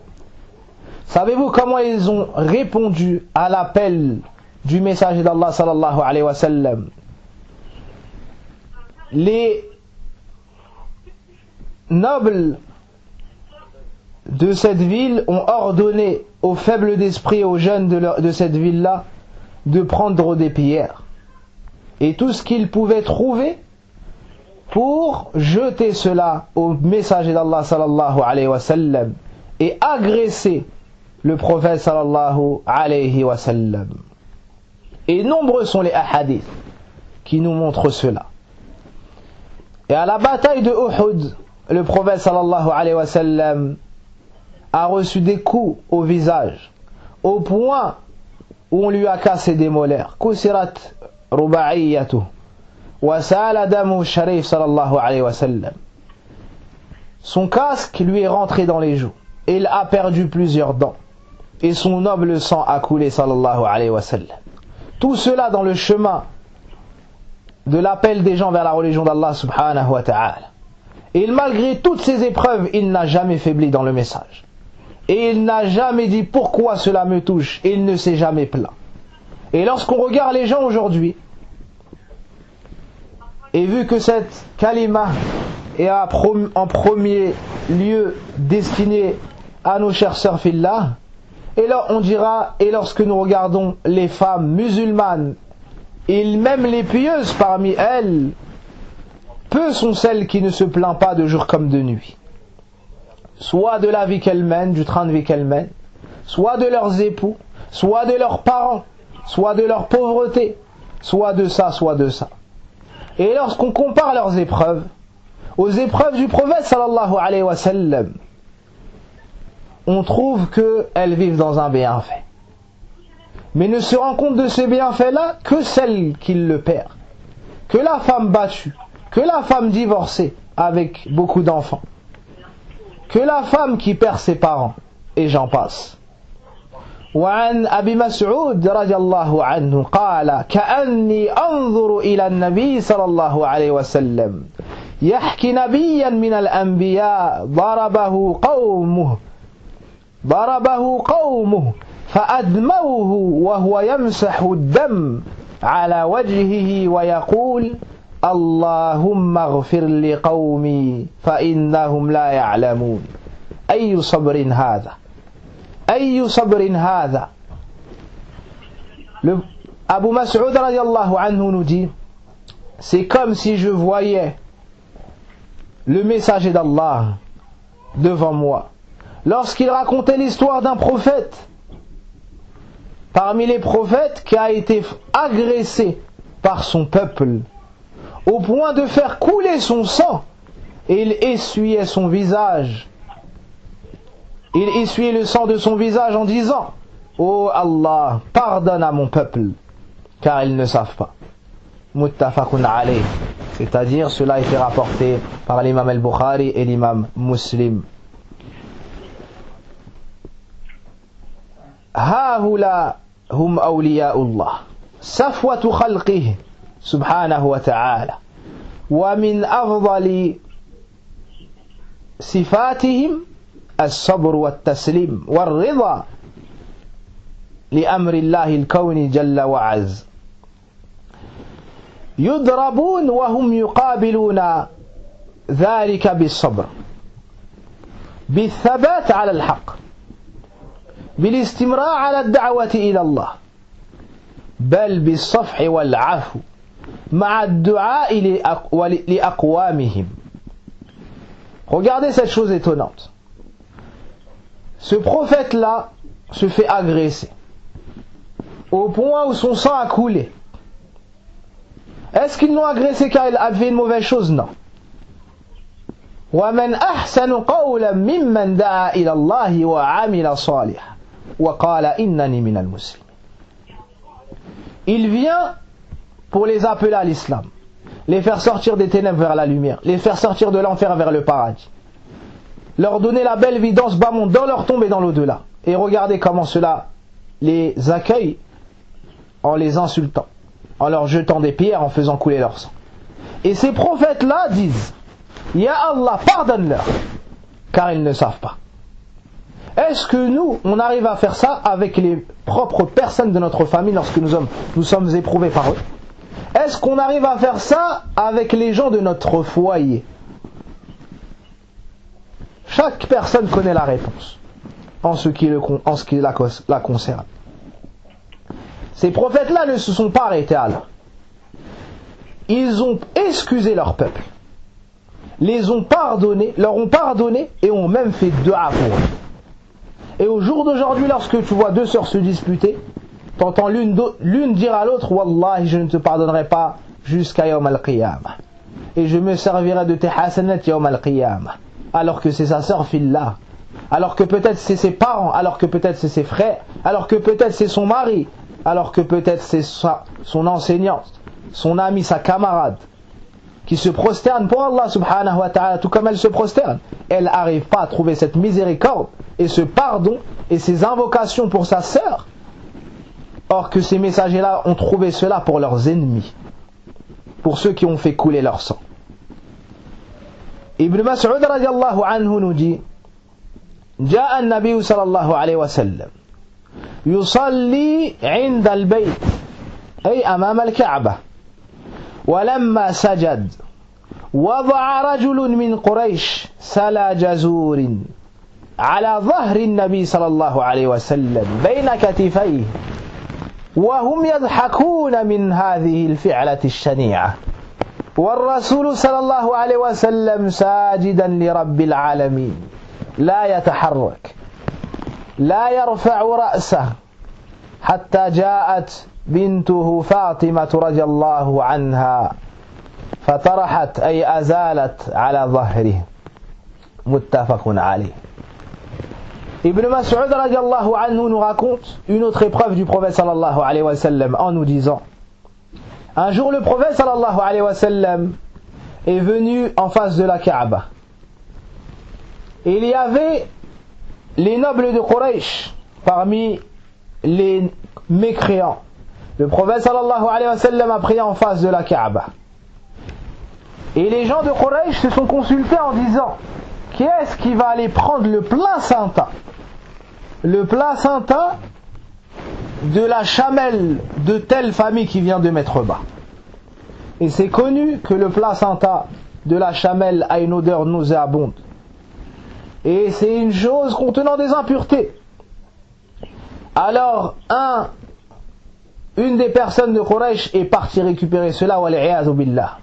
Savez-vous comment ils ont répondu à l'appel du messager d'Allah sallallahu alayhi wa sallam? Les nobles de cette ville ont ordonné aux faibles d'esprit et aux jeunes de cette ville-là de prendre des pierres et tout ce qu'ils pouvaient trouver pour jeter cela au messager d'Allah sallallahu alayhi wa sallam et agresser le prophète sallallahu alayhi wa sallam. Et nombreux sont les hadiths qui nous montrent cela. Et à la bataille de Uhud, le prophète sallallahu alayhi wa sallam a reçu des coups au visage, au point où on lui a cassé des molaires. Kusirat rubaiyatu wa sala damu sharif sallallahu alayhi wa sallam. Son casque lui est rentré dans les joues et il a perdu plusieurs dents et son noble sang a coulé sallallahu alayhi wa sallam. Tout cela dans le chemin de l'appel des gens vers la religion d'Allah subhanahu wa ta'ala. Et malgré toutes ces épreuves, il n'a jamais faibli dans le message. Et il n'a jamais dit pourquoi cela me touche, et il ne s'est jamais plaint. Et lorsqu'on regarde les gens aujourd'hui, et vu que cette kalima est en premier lieu destinée à nos chers sœurs fillah, et là on dira, et lorsque nous regardons les femmes musulmanes, et même les pieuses parmi elles, peu sont celles qui ne se plaignent pas de jour comme de nuit. Soit de la vie qu'elles mènent, du train de vie qu'elles mènent, soit de leurs époux, soit de leurs parents, soit de leur pauvreté, soit de ça, soit de ça. Et lorsqu'on compare leurs épreuves aux épreuves du prophète sallallahu alayhi wa sallam, on trouve qu'elles vivent dans un bienfait. Mais ne se rend compte de ces bienfaits-là que celles qui le perdent. Que la femme battue, que la femme divorcée avec beaucoup d'enfants, que la femme qui perd ses parents, et j'en passe. وعن أبي مسعود رضي الله عنه قال كأني أنظر إلى النبي صلى الله عليه وسلم يحكي نبيا من الأنبياء ضربه قومه فأدموه وهو يمسح الدم على وجهه ويقول اللهم اغفر لقومي فإنهم لا يعلمون أي صبر هذا أي صبر هذا. Le Abu Mas'ud radiallahu anhu nous dit: c'est comme si je voyais le messager d'Allah devant moi lorsqu'il racontait l'histoire d'un prophète parmi les prophètes qui a été agressé par son peuple au point de faire couler son sang, et il essuyait son visage. Il essuyait le sang de son visage en disant: oh Allah, pardonne à mon peuple, car ils ne savent pas. Muttafaqun alayh. C'est-à-dire, cela a été rapporté par l'imam al-Bukhari et l'imam Muslim. Haoula hum awliya'ullah, safwatu khalqihi, subhanahu wa ta'ala. ومن أفضل صفاتهم الصبر والتسليم والرضا لأمر الله الكوني جل وعز. يضربون وهم يقابلون ذلك بالصبر، بالثبات على الحق، بالاستمرار على الدعوة إلى الله، بل بالصفح والعفو مع الدعاء لأقوامهم. Regardez cette chose étonnante. Ce prophète-là se fait agresser au point où son sang a coulé. Est-ce qu'ils l'ont agressé car il a fait une mauvaise chose? Non. وَمَنْ أَحْسَنُ قَوْلًا مِمَّنْ دَعَا إِلَى اللَّهِ وَعَمِلَ صَالِحًا وَقَالَ إِنَّنِي مِنَ الْمُسْلِمِينَ. Il vient pour les appeler à l'islam, les faire sortir des ténèbres vers la lumière, les faire sortir de l'enfer vers le paradis, leur donner la belle vie dans ce bas monde, dans leur tombe et dans l'au-delà. Et regardez comment cela les accueille en les insultant, en leur jetant des pierres, en faisant couler leur sang. Et ces prophètes-là disent: Ya Allah, pardonne-leur, car ils ne savent pas. Est-ce que nous, on arrive à faire ça avec les propres personnes de notre famille lorsque nous sommes éprouvés par eux? Est-ce qu'on arrive à faire ça avec les gens de notre foyer? Chaque personne connaît la réponse en ce qui la concerne. Ces prophètes-là ne se sont pas arrêtés à là. Ils ont excusé leur peuple, les ont pardonnés, leur ont pardonné et ont même fait dua pour eux. Et au jour d'aujourd'hui, lorsque tu vois deux sœurs se disputer, t'entends l'une dire à l'autre: Wallahi, je ne te pardonnerai pas jusqu'à Yawm al-Qiyamah, et je me servirai de tes hasanat Yawm al-Qiyamah. Alors que c'est sa sœur fillah, alors que peut-être c'est ses parents, alors que peut-être c'est ses frères, alors que peut-être c'est son mari, alors que peut-être c'est son enseignante, son ami, sa camarade, qui se prosterne pour Allah subhanahu wa ta'ala, tout comme elle se prosterne. Elle n'arrive pas à trouver cette miséricorde et ce pardon et ces invocations pour sa sœur, or que ces messagers-là ont trouvé cela pour leurs ennemis, pour ceux qui ont fait couler leur sang. Ibn Mas'ud radiallahu anhu nous dit: جاء النبي صلى الله عليه وسلم يصلي عند البيت أي أمام الكعبة، ولما سجد وضع رجل من قريش سلا جزور على ظهر النبي صلى الله عليه وسلم بين كتفيه وهم يضحكون من هذه الفعلة الشنيعة، والرسول صلى الله عليه وسلم ساجدا لرب العالمين لا يتحرك لا يرفع رأسه، حتى جاءت بنته فاطمة رضي الله عنها فطرحت أي أزالت على ظهره. متفق عليه. Ibn Mas'ud radiallahu anhu nous raconte une autre épreuve du prophète sallallahu alayhi wa sallam en nous disant: un jour le prophète sallallahu alayhi wa sallam est venu en face de la Kaaba. Et il y avait les nobles de Quraysh parmi les mécréants. Le prophète sallallahu alayhi wa sallam a prié en face de la Kaaba. Et les gens de Quraysh se sont consultés en disant: qui est-ce qui va aller prendre le placenta? Le placenta de la chamelle de telle famille qui vient de mettre bas. Et c'est connu que le placenta de la chamelle a une odeur nauséabonde. Et c'est une chose contenant des impuretés. Alors une des personnes de Quraysh est partie récupérer cela, wal-i'yadhu billah,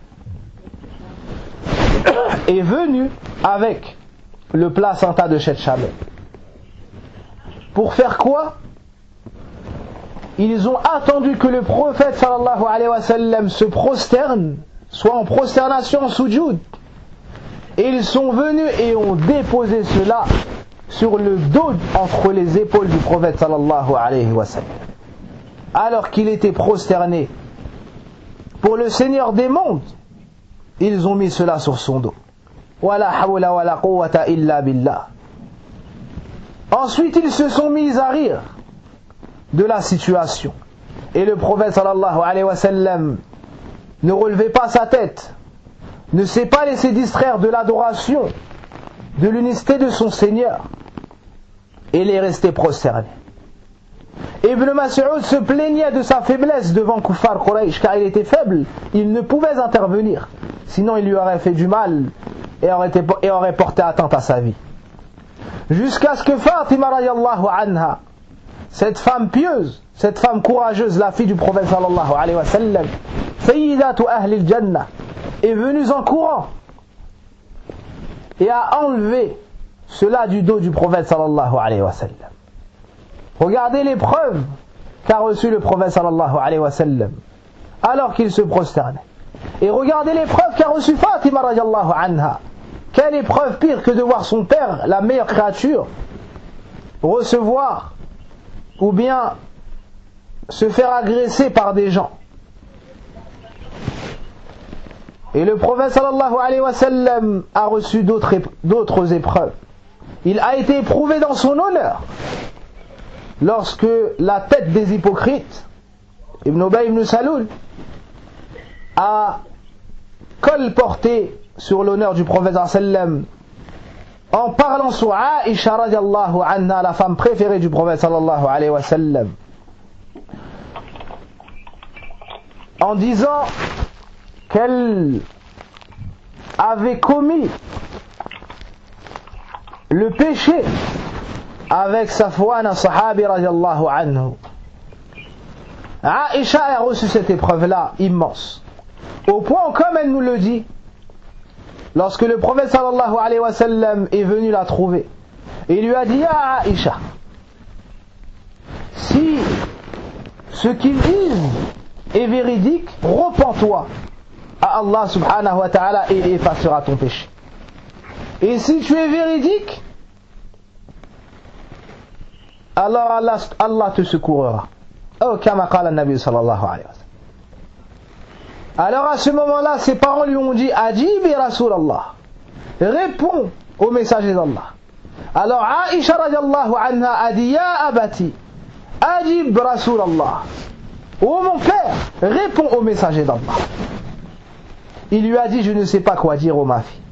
est venue avec le placenta de cette chamelle. Pour faire quoi? Ils ont attendu que le prophète sallallahu alayhi wa sallam se prosterne, soit en prosternation, en sujoud. Et ils sont venus et ont déposé cela sur le dos, entre les épaules du prophète sallallahu alayhi wa sallam, alors qu'il était prosterné pour le Seigneur des mondes. Ils ont mis cela sur son dos. Wala hawla wala quwwata illa billah. Ensuite ils se sont mis à rire de la situation. Et le prophète sallallahu alayhi wa sallam
ne relevait pas sa tête, ne s'est pas laissé distraire de l'adoration, de l'unicité de son Seigneur, et il est resté prosterné. Ibn Mas'ud se plaignait de sa faiblesse devant Kuffar Quraysh, car il était faible, il ne pouvait intervenir, sinon il lui aurait fait du mal et aurait porté atteinte à sa vie. Jusqu'à ce que Fatima radiallahu anha, cette femme pieuse, cette femme courageuse, la fille du prophète sallallahu alayhi wa sallam, Sayyidatu Ahli al-Jannah, est venue en courant et a enlevé cela du dos du prophète sallallahu alayhi wa sallam. Regardez l'épreuve qu'a reçue le prophète sallallahu alayhi wa sallam alors qu'il se prosternait. Et regardez l'épreuve qu'a reçue Fatima radiallahu anha. Quelle épreuve pire que de voir son père, la meilleure créature, recevoir ou bien se faire agresser par des gens. Et le prophète sallallahu alayhi wa sallam a reçu d'autres épreuves. Il a été éprouvé dans son honneur lorsque la tête des hypocrites, Ibn Ubay ibn Salul, a colporté sur l'honneur du prophète sallam en parlant sur Aïcha radiallahu anha, la femme préférée du prophète sallallahu alayhi wa sallam, en disant qu'elle avait commis le péché avec Safwan as-Sahabi radiallahu anhu. Aïcha a reçu cette épreuve-là immense, au point, comme elle nous le dit, lorsque le prophète sallallahu alayhi wa sallam est venu la trouver, il lui a dit: Ya Aïcha, si ce qu'ils disent est véridique, repens-toi à Allah subhanahu wa ta'ala et effacera ton péché. Et si tu es véridique, alors Allah te secourra. Oh, kama qala Nabi sallallahu alayhi wa sallam. Alors à ce moment-là, ses parents lui ont dit: Ajibi Rasulallah, réponds au messager d'Allah. Alors Aïcha radiallahu anha a dit: Ya abati, Ajib Rasulallah. Oh mon père, réponds au messager d'Allah. Il lui a dit: je ne sais pas quoi dire, oh ma fille.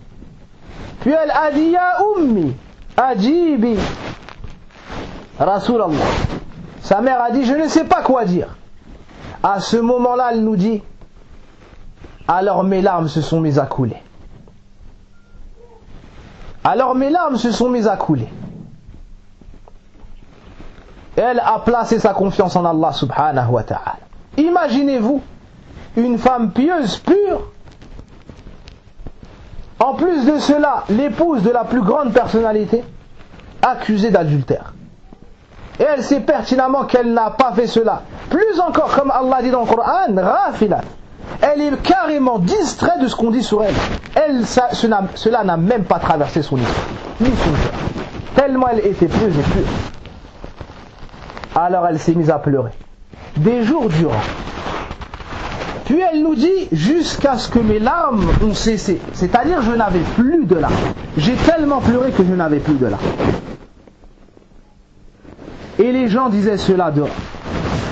Puis elle a dit: Ya ummi, Ajibi Rasulallah. Sa mère a dit: je ne sais pas quoi dire. À ce moment-là, elle nous dit: alors mes larmes se sont mises à couler. Alors mes larmes se sont mises à couler. Elle a placé sa confiance en Allah subhanahu wa ta'ala. Imaginez-vous une femme pieuse, pure, en plus de cela, l'épouse de la plus grande personnalité, accusée d'adultère. Et elle sait pertinemment qu'elle n'a pas fait cela. Plus encore, comme Allah dit dans le Coran, Rafilat. Elle est carrément distraite de ce qu'on dit sur elle. Cela n'a même pas traversé son esprit, ni son cœur. Tellement elle était pieuse et pure. Alors elle s'est mise à pleurer. Des jours durant. Puis elle nous dit: jusqu'à ce que mes larmes ont cessé. C'est-à-dire, je n'avais plus de larmes. J'ai tellement pleuré que je n'avais plus de larmes. Et les gens disaient cela dehors.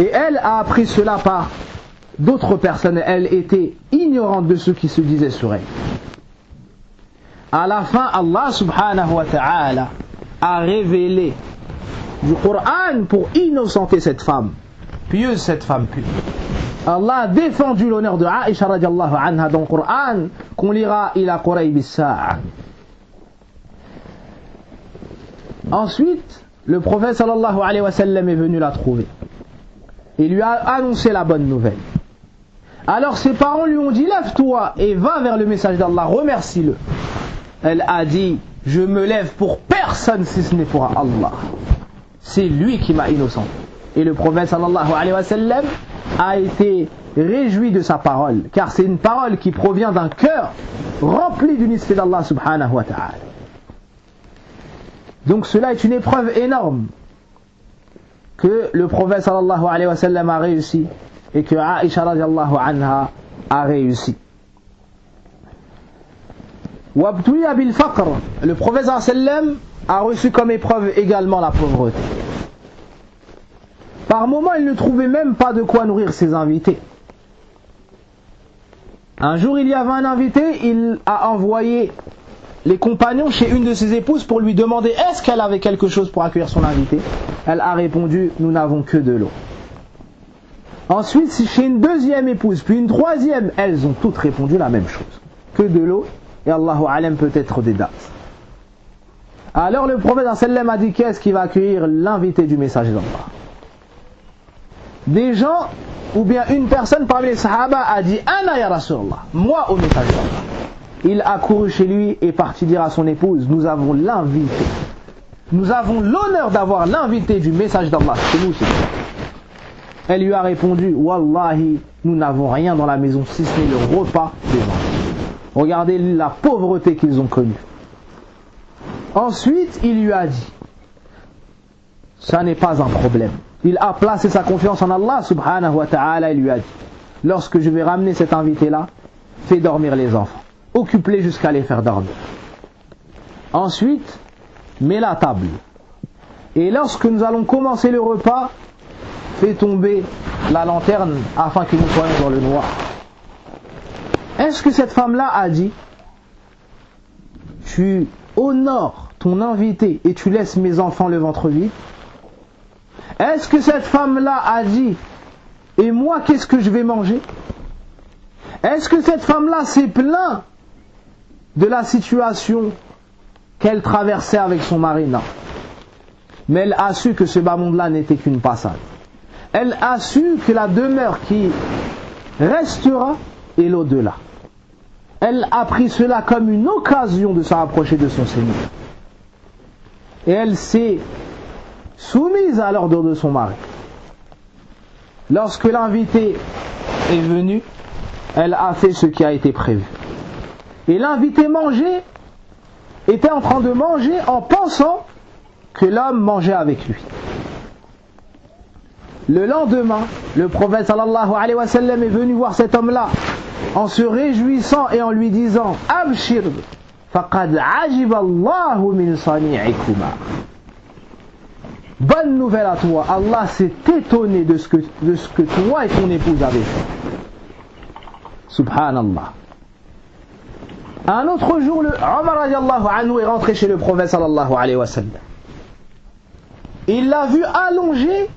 Et elle a appris cela par d'autres personnes. Elle était ignorante de ce qui se disait sur elle. À la fin, Allah subhanahu wa ta'ala a révélé du Coran pour innocenter cette femme pieuse, cette femme pure. Allah a défendu l'honneur de Aïcha radiallahu anha dans le Coran, qu'on lira ila Qurayb as-sa'a. Ensuite, le prophète sallallahu alayhi wa sallam est venu la trouver et lui a annoncé la bonne nouvelle. Alors ses parents lui ont dit: lève-toi et va vers le message d'Allah, remercie-le. Elle a dit: je me lève pour personne si ce n'est pour Allah. C'est lui qui m'a innocenté. Et le prophète sallallahu alayhi wa sallam a été réjoui de sa parole, car c'est une parole qui provient d'un cœur rempli d'unicité d'Allah subhanahu wa ta'ala. Donc cela est une épreuve énorme que le prophète sallallahu alayhi wa sallam a réussi et que Aïcha radiallahu anha a réussi. Wabtuya bil faqr, le prophète sallallahu alayhi wa sallam a reçu comme épreuve également la pauvreté. Par moments, il ne trouvait même pas de quoi nourrir ses invités. Un jour, il y avait un invité, il a envoyé les compagnons chez une de ses épouses pour lui demander est-ce qu'elle avait quelque chose pour accueillir son invité. Elle a répondu, nous n'avons que de l'eau. Ensuite, chez une deuxième épouse, puis une troisième, elles ont toutes répondu la même chose. Que de l'eau, et Allahu Alam peut-être des dates. Alors le prophète sallam a dit qu'est-ce qui va accueillir l'invité du messager d'Allah? Des gens, ou bien une personne parmi les sahaba a dit Ana ya Rasulallah, moi au messager d'Allah. Il a couru chez lui et parti dire à son épouse, nous avons l'invité. Nous avons l'honneur d'avoir l'invité du message d'Allah chez nous. Elle lui a répondu, Wallahi, nous n'avons rien dans la maison si ce n'est le repas des gens. Regardez la pauvreté qu'ils ont connue. Ensuite, il lui a dit, ça n'est pas un problème. Il a placé sa confiance en Allah subhanahu wa ta'ala et lui a dit, lorsque je vais ramener cet invité-là, fais dormir les enfants. Occupe-les jusqu'à les faire dormir. Ensuite, mets la table. Et lorsque nous allons commencer le repas, fais tomber la lanterne afin que nous soyons dans le noir. Est-ce que cette femme-là a dit, tu honores ton invité et tu laisses mes enfants le ventre vide? Est-ce que cette femme-là a dit, et moi qu'est-ce que je vais manger? Est-ce que cette femme-là s'est plainte de la situation qu'elle traversait avec son mari? Non. Mais elle a su que ce bas monde-là n'était qu'une passade. Elle a su que la demeure qui restera est l'au-delà. Elle a pris cela comme une occasion de se rapprocher de son Seigneur. Et elle s'est soumise à l'ordre de son mari. Lorsque l'invité est venu, elle a fait ce qui a été prévu. Et l'invité était en train de manger en pensant que l'homme mangeait avec lui. Le lendemain, le prophète sallallahu alayhi wa sallam est venu voir cet homme-là en se réjouissant et en lui disant Abshir, faqad ajiba Allahu min sani'ikuma. Bonne nouvelle à toi, Allah s'est étonné de ce que toi et ton épouse avez fait. Subhanallah. Un autre jour, Omar radiallahu anhu est rentré chez le prophète sallallahu alayhi wa sallam. Il l'a vu allongé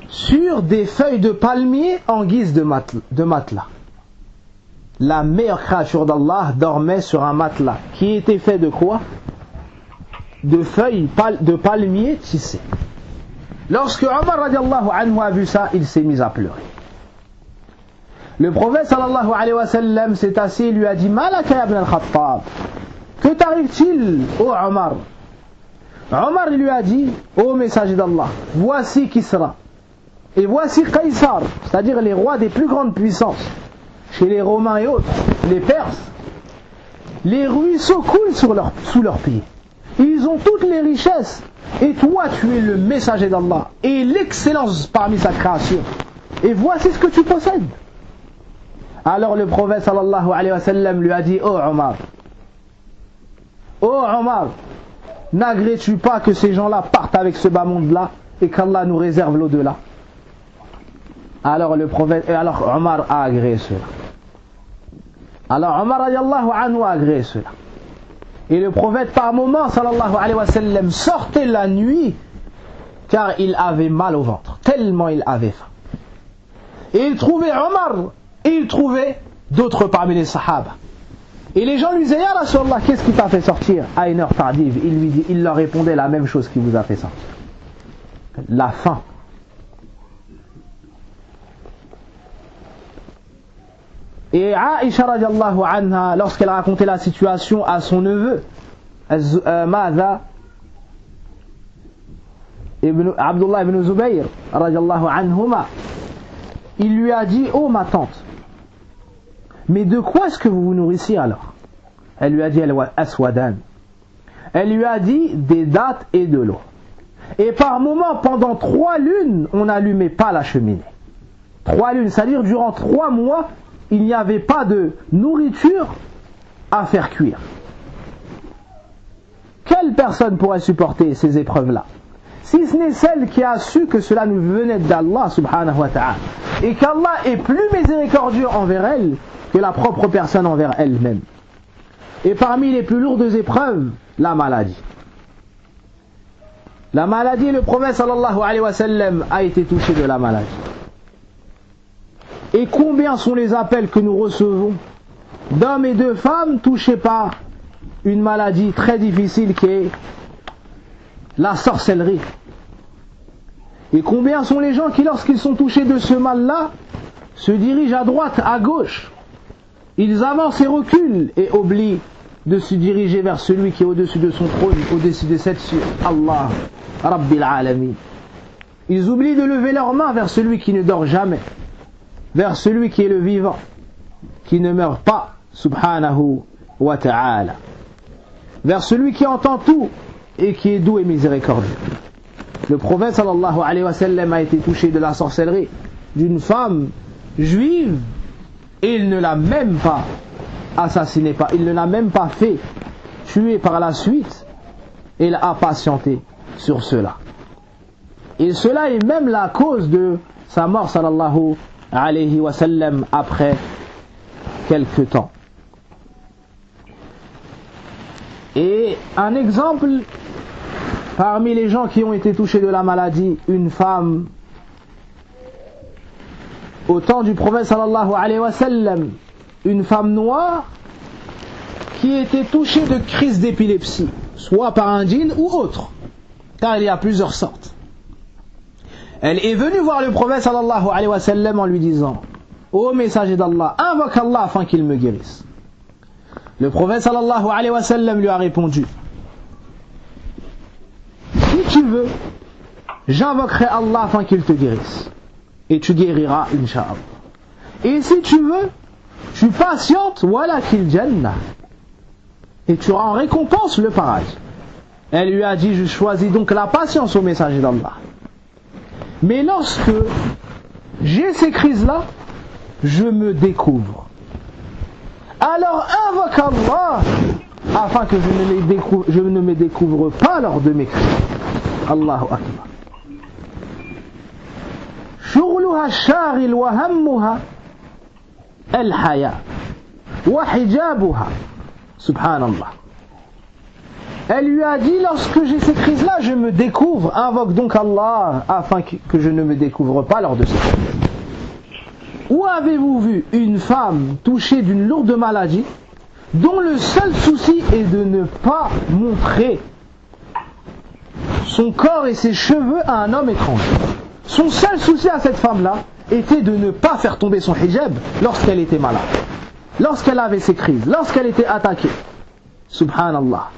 sur des feuilles de palmier en guise de matelas. La meilleure créature d'Allah dormait sur un matelas qui était fait de quoi? De feuilles de palmier tissées. Lorsque Omar radiallahu anhu a vu ça, il s'est mis à pleurer. Le prophète sallallahu alayhi wa sallam s'est assis et lui a dit Malaka ya ibn al-Khattab, que t'arrive-t-il, ô Omar? Omar lui a dit, ô messager d'Allah, voici Kisra et voici Qaysar, c'est-à-dire les rois des plus grandes puissances, chez les Romains et autres, les Perses. Les ruisseaux coulent sous leurs pieds. Ils ont toutes les richesses. Et toi, tu es le messager d'Allah et l'excellence parmi sa création. Et voici ce que tu possèdes. Alors le prophète sallallahu alayhi wa sallam lui a dit, oh Omar, n'agrées-tu pas que ces gens-là partent avec ce bas monde-là et qu'Allah nous réserve l'au-delà? Alors Omar a agréé cela. Alors Omar radiallahu anhu a agréé cela. Et le prophète par moment sallallahu alayhi wa sallam sortait la nuit car il avait mal au ventre, tellement il avait faim. Et il trouvait Omar et il trouvait d'autres parmi les sahaba. Et les gens lui disaient Ya Rasulallah, qu'est-ce qui t'a fait sortir à une heure tardive? Il leur répondait la même chose qui vous a fait sortir. La faim. Et Aïcha radiallahu anha, lorsqu'elle a raconté la situation à son neveu, Abdullah ibn Zubayr radiallahu anhuma, il lui a dit, oh ma tante, mais de quoi est-ce que vous vous nourrissez alors? Elle lui a dit, aswadan. Elle lui a dit, des dattes et de l'eau. Et par moment, pendant 3 lunes, on n'allumait pas la cheminée. 3 lunes, c'est-à-dire durant 3 mois, il n'y avait pas de nourriture à faire cuire. Quelle personne pourrait supporter ces épreuves-là? si ce n'est celle qui a su que cela nous venait d'Allah subhanahu wa ta'ala, et qu'Allah est plus miséricordieux envers elle que la propre personne envers elle-même. Et parmi les plus lourdes épreuves, la maladie. La maladie, le prophète sallallahu alayhi wa sallam a été touché de la maladie. Et combien sont les appels que nous recevons d'hommes et de femmes touchés par une maladie très difficile qui est la sorcellerie. Et combien sont les gens qui, lorsqu'ils sont touchés de ce mal-là, se dirigent à droite, à gauche. Ils avancent et reculent et oublient de se diriger vers celui qui est au-dessus de son trône, au-dessus de cette cieux, Allah, Rabbil Alamin. Ils oublient de lever leurs mains vers celui qui ne dort jamais, vers celui qui est le vivant, qui ne meurt pas, subhanahu wa ta'ala, vers celui qui entend tout et qui est doux et miséricordieux. Le prophète sallallahu alayhi wa sallam a été touché de la sorcellerie d'une femme juive et il ne l'a même pas assassiné, il ne l'a même pas fait tuer par la suite, et il a patienté sur cela. Et cela est même la cause de sa mort sallallahu alayhi wa sallam après quelque temps. Et un exemple parmi les gens qui ont été touchés de la maladie, une femme au temps du prophète sallallahu alayhi wa sallam, une femme noire qui était touchée de crises d'épilepsie, soit par un djinn ou autre, car il y a plusieurs sortes. Elle est venue voir le prophète sallallahu alayhi wa sallam en lui disant: ô messager d'Allah, invoque Allah afin qu'il me guérisse. Le prophète sallallahu alayhi wa sallam lui a répondu: si tu veux, j'invoquerai Allah afin qu'il te guérisse, et tu guériras, incha'Allah. Et si tu veux, tu patientes, voilà qu'il jannah, et tu auras en récompense le paradis. Elle lui a dit: je choisis donc la patience au messager d'Allah. Mais lorsque j'ai ces crises-là, je me découvre. Alors invoque Allah afin que je ne me découvre pas lors de mes crises. Allahu Akbar. شغلها الشاغل وهمها الحياة وحجابها سبحان الله. Elle lui a dit: lorsque j'ai ces crises-là, je me découvre, invoque donc Allah afin que je ne me découvre pas lors de ces crises. Où avez-vous vu une femme touchée d'une lourde maladie dont le seul souci est de ne pas montrer son corps et ses cheveux à un homme étranger? Son seul souci à cette femme-là était de ne pas faire tomber son hijab lorsqu'elle était malade, lorsqu'elle avait ses crises, lorsqu'elle était attaquée. Subhanallah.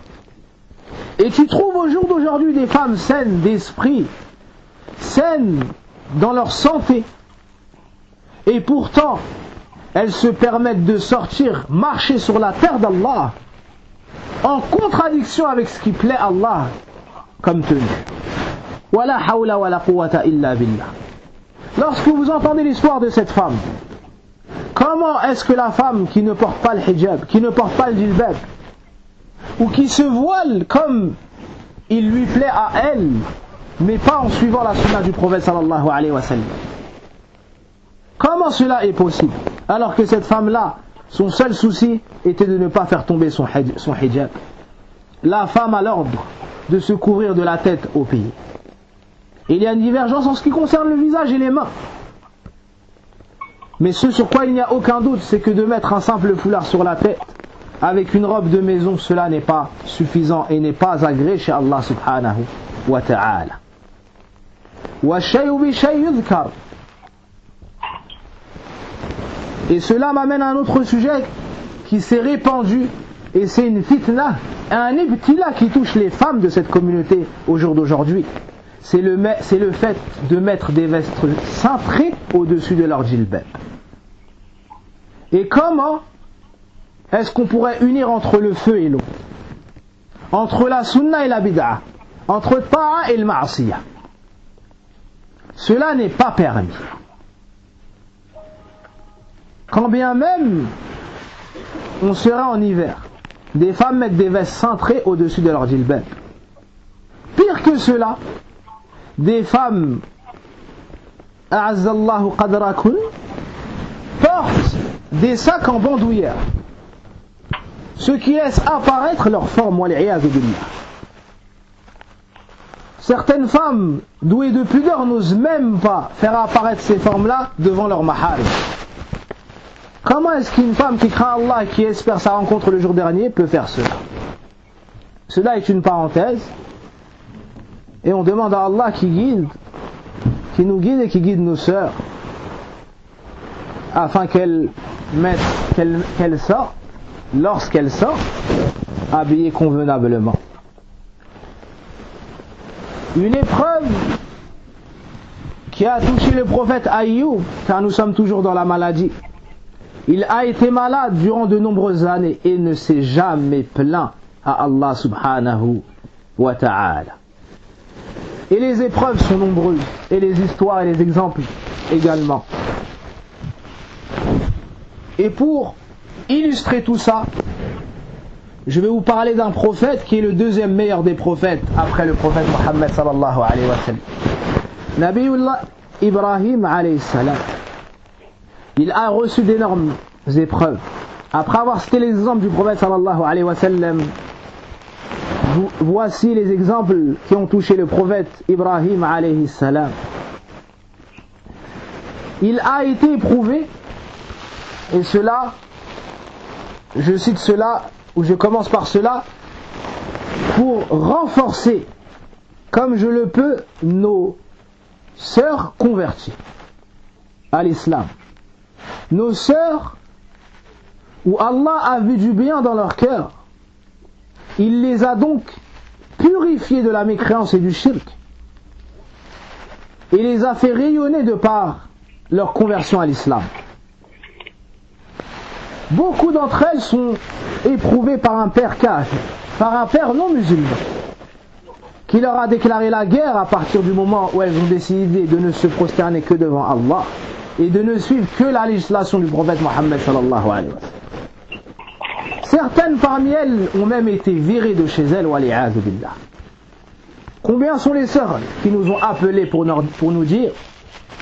Et tu trouves au jour d'aujourd'hui des femmes saines d'esprit, saines dans leur santé, et pourtant elles se permettent de sortir, marcher sur la terre d'Allah en contradiction avec ce qui plaît à Allah comme tenue. Wala hawla wala quwwata illa billah. Lorsque vous entendez l'histoire de cette femme, comment est-ce que la femme qui ne porte pas le hijab, qui ne porte pas le jilbab, ou qui se voile comme il lui plaît à elle, mais pas en suivant la sunna du prophète sallallahu alayhi wa sallam, comment cela est possible alors que cette femme-là, son seul souci était de ne pas faire tomber son hijab? La femme a l'ordre de se couvrir de la tête aux pieds. Il y a une divergence en ce qui concerne le visage et les mains. Mais ce sur quoi il n'y a aucun doute, c'est que de mettre un simple foulard sur la tête avec une robe de maison, cela n'est pas suffisant et n'est pas agréé chez Allah subhanahu wa ta'ala. Wa shay'u bi shay yudhkar. Et cela m'amène à un autre sujet qui s'est répandu, et c'est une fitna, un ibtila qui touche les femmes de cette communauté au jour d'aujourd'hui. C'est le fait de mettre des vestes cintrées au-dessus de leur djilbab. Et comment est-ce qu'on pourrait unir entre le feu et l'eau, entre la sunna et la bid'a, entre ta'a et le ma'asiyah? Cela n'est pas permis. Quand bien même on sera en hiver, des femmes mettent des vestes cintrées au-dessus de leur djilbab. Pire que cela, des femmes a'azzallahu qadrakun portent des sacs en bandoulière, ce qui laisse apparaître leur forme, wal-'iyadhu billah. Certaines femmes douées de pudeur n'osent même pas faire apparaître ces formes-là devant leur maharim. Comment est-ce qu'une femme qui craint Allah et qui espère sa rencontre le jour dernier peut faire cela? Cela est une parenthèse, et on demande à Allah qui nous guide et qui guide nos sœurs, afin qu'elles sortent, lorsqu'elles sortent, habillées convenablement. Une épreuve qui a touché le prophète Ayyub, car nous sommes toujours dans la maladie. Il a été malade durant de nombreuses années et ne s'est jamais plaint à Allah subhanahu wa ta'ala. Et les épreuves sont nombreuses, et les histoires et les exemples également. Et pour illustrer tout ça, je vais vous parler d'un prophète qui est le deuxième meilleur des prophètes après le prophète Mohammed sallallahu alayhi wa sallam. Nabiullah Ibrahim alayhi salam. Il a reçu d'énormes épreuves. Après avoir cité l'exemple du prophète sallallahu alayhi wa sallam, voici les exemples qui ont touché le prophète Ibrahim alayhi salam. Il a été éprouvé, et cela, je cite cela, ou je commence par cela, pour renforcer, comme je le peux, nos sœurs converties à l'islam. Nos sœurs, où Allah a vu du bien dans leur cœur, il les a donc purifiées de la mécréance et du shirk, et les a fait rayonner de par leur conversion à l'islam. Beaucoup d'entre elles sont éprouvées par un père kafir, par un père non musulman, qui leur a déclaré la guerre à partir du moment où elles ont décidé de ne se prosterner que devant Allah et de ne suivre que la législation du prophète Mohammed sallallahu alayhi wa sallam. Certaines parmi elles ont même été virées de chez elles, wal-'iyadhu billah. Combien sont les sœurs qui nous ont appelés pour nous dire: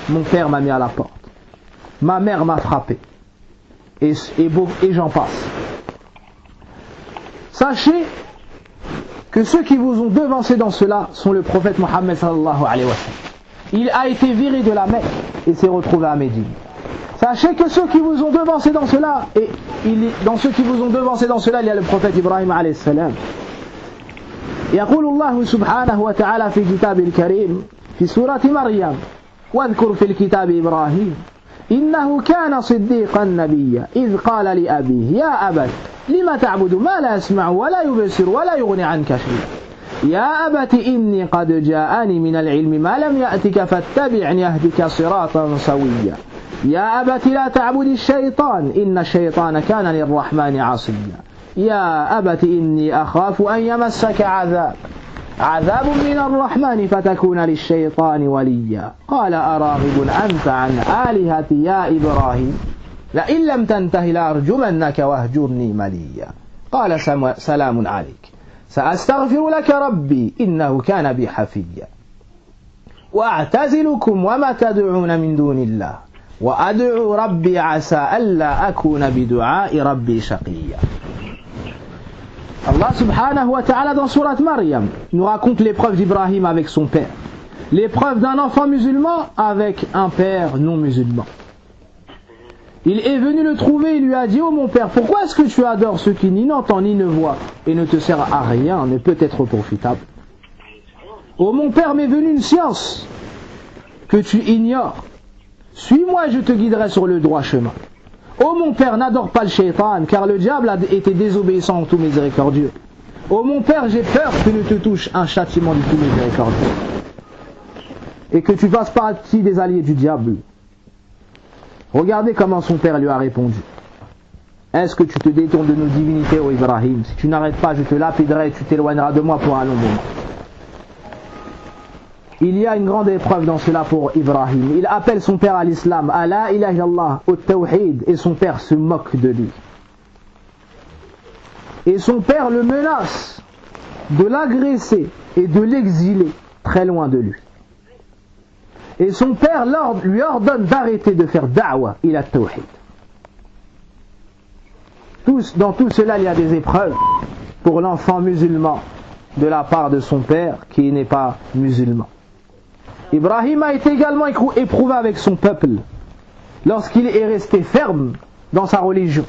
mon père m'a mis à la porte, ma mère m'a frappé, et j'en passe. Sachez que ceux qui vous ont devancé dans cela sont le prophète Mohammed sallallahu alayhi wa sallam. Il a été viré de la Mecque et s'est retrouvé à Médine. Sachez que ceux qui vous ont devancé dans cela, dans ceux qui vous ont devancé dans cela, il y a le prophète Ibrahim alayhi salam. يقول الله سبحانه وتعالى في كتابه الكريم في سورة مريم: واذكر في الكتاب إبراهيم إنه كان صديقا نبيا إذ قال لأبيه يا أبت لم تعبد ما لا يسمع ولا يبصر ولا يغني عنك شيئا يا أبت إني قد جاءني من العلم ما لم يأتك فاتبعني أهدك صراطا سويا يا أبت لا تعبد الشيطان إن الشيطان كان للرحمن عصيا يا أبت إني أخاف أن يمسك عذاب من الرحمن فتكون للشيطان وليا قال أراغب أنت عن آلهتي يا إبراهيم لئن لم تنته لأرجمنك واهجرني مليا قال سلام عليك سأستغفر لك ربي إنه كان بي حفيا وأعتزلكم وما تدعون من دون الله وأدعو ربي عسى ألا أكون بدعاء ربي شقيا. Allah subhanahu wa ta'ala dans sourate Maryam nous raconte l'épreuve d'Ibrahim avec son père, l'épreuve d'un enfant musulman avec un père non musulman. Il est venu le trouver et lui a dit: oh mon père, pourquoi est-ce que tu adores ce qui ni n'entend ni ne voit et ne te sert à rien, ne peut être profitable? Oh mon père, m'est venue une science que tu ignores, suis-moi et je te guiderai sur le droit chemin. Oh mon père, n'adore pas le shaitan, car le diable a été désobéissant en tout miséricordieux. Oh mon père, j'ai peur que ne te touche un châtiment du tout miséricordieux et que tu fasses partie des alliés du diable. Regardez comment son père lui a répondu: est-ce que tu te détournes de nos divinités, ô Ibrahim? Si tu n'arrêtes pas, je te lapiderai et tu t'éloigneras de moi pour un long moment. Il y a une grande épreuve dans cela pour Ibrahim. Il appelle son père à l'islam, à la ilaha illallah, au tawhid, et son père se moque de lui. Et son père le menace de l'agresser et de l'exiler très loin de lui. Et son père lui ordonne d'arrêter de faire da'wa ila tawhid. Dans tout cela, il y a des épreuves pour l'enfant musulman de la part de son père qui n'est pas musulman. Ibrahim a été également éprouvé avec son peuple lorsqu'il est resté ferme dans sa religion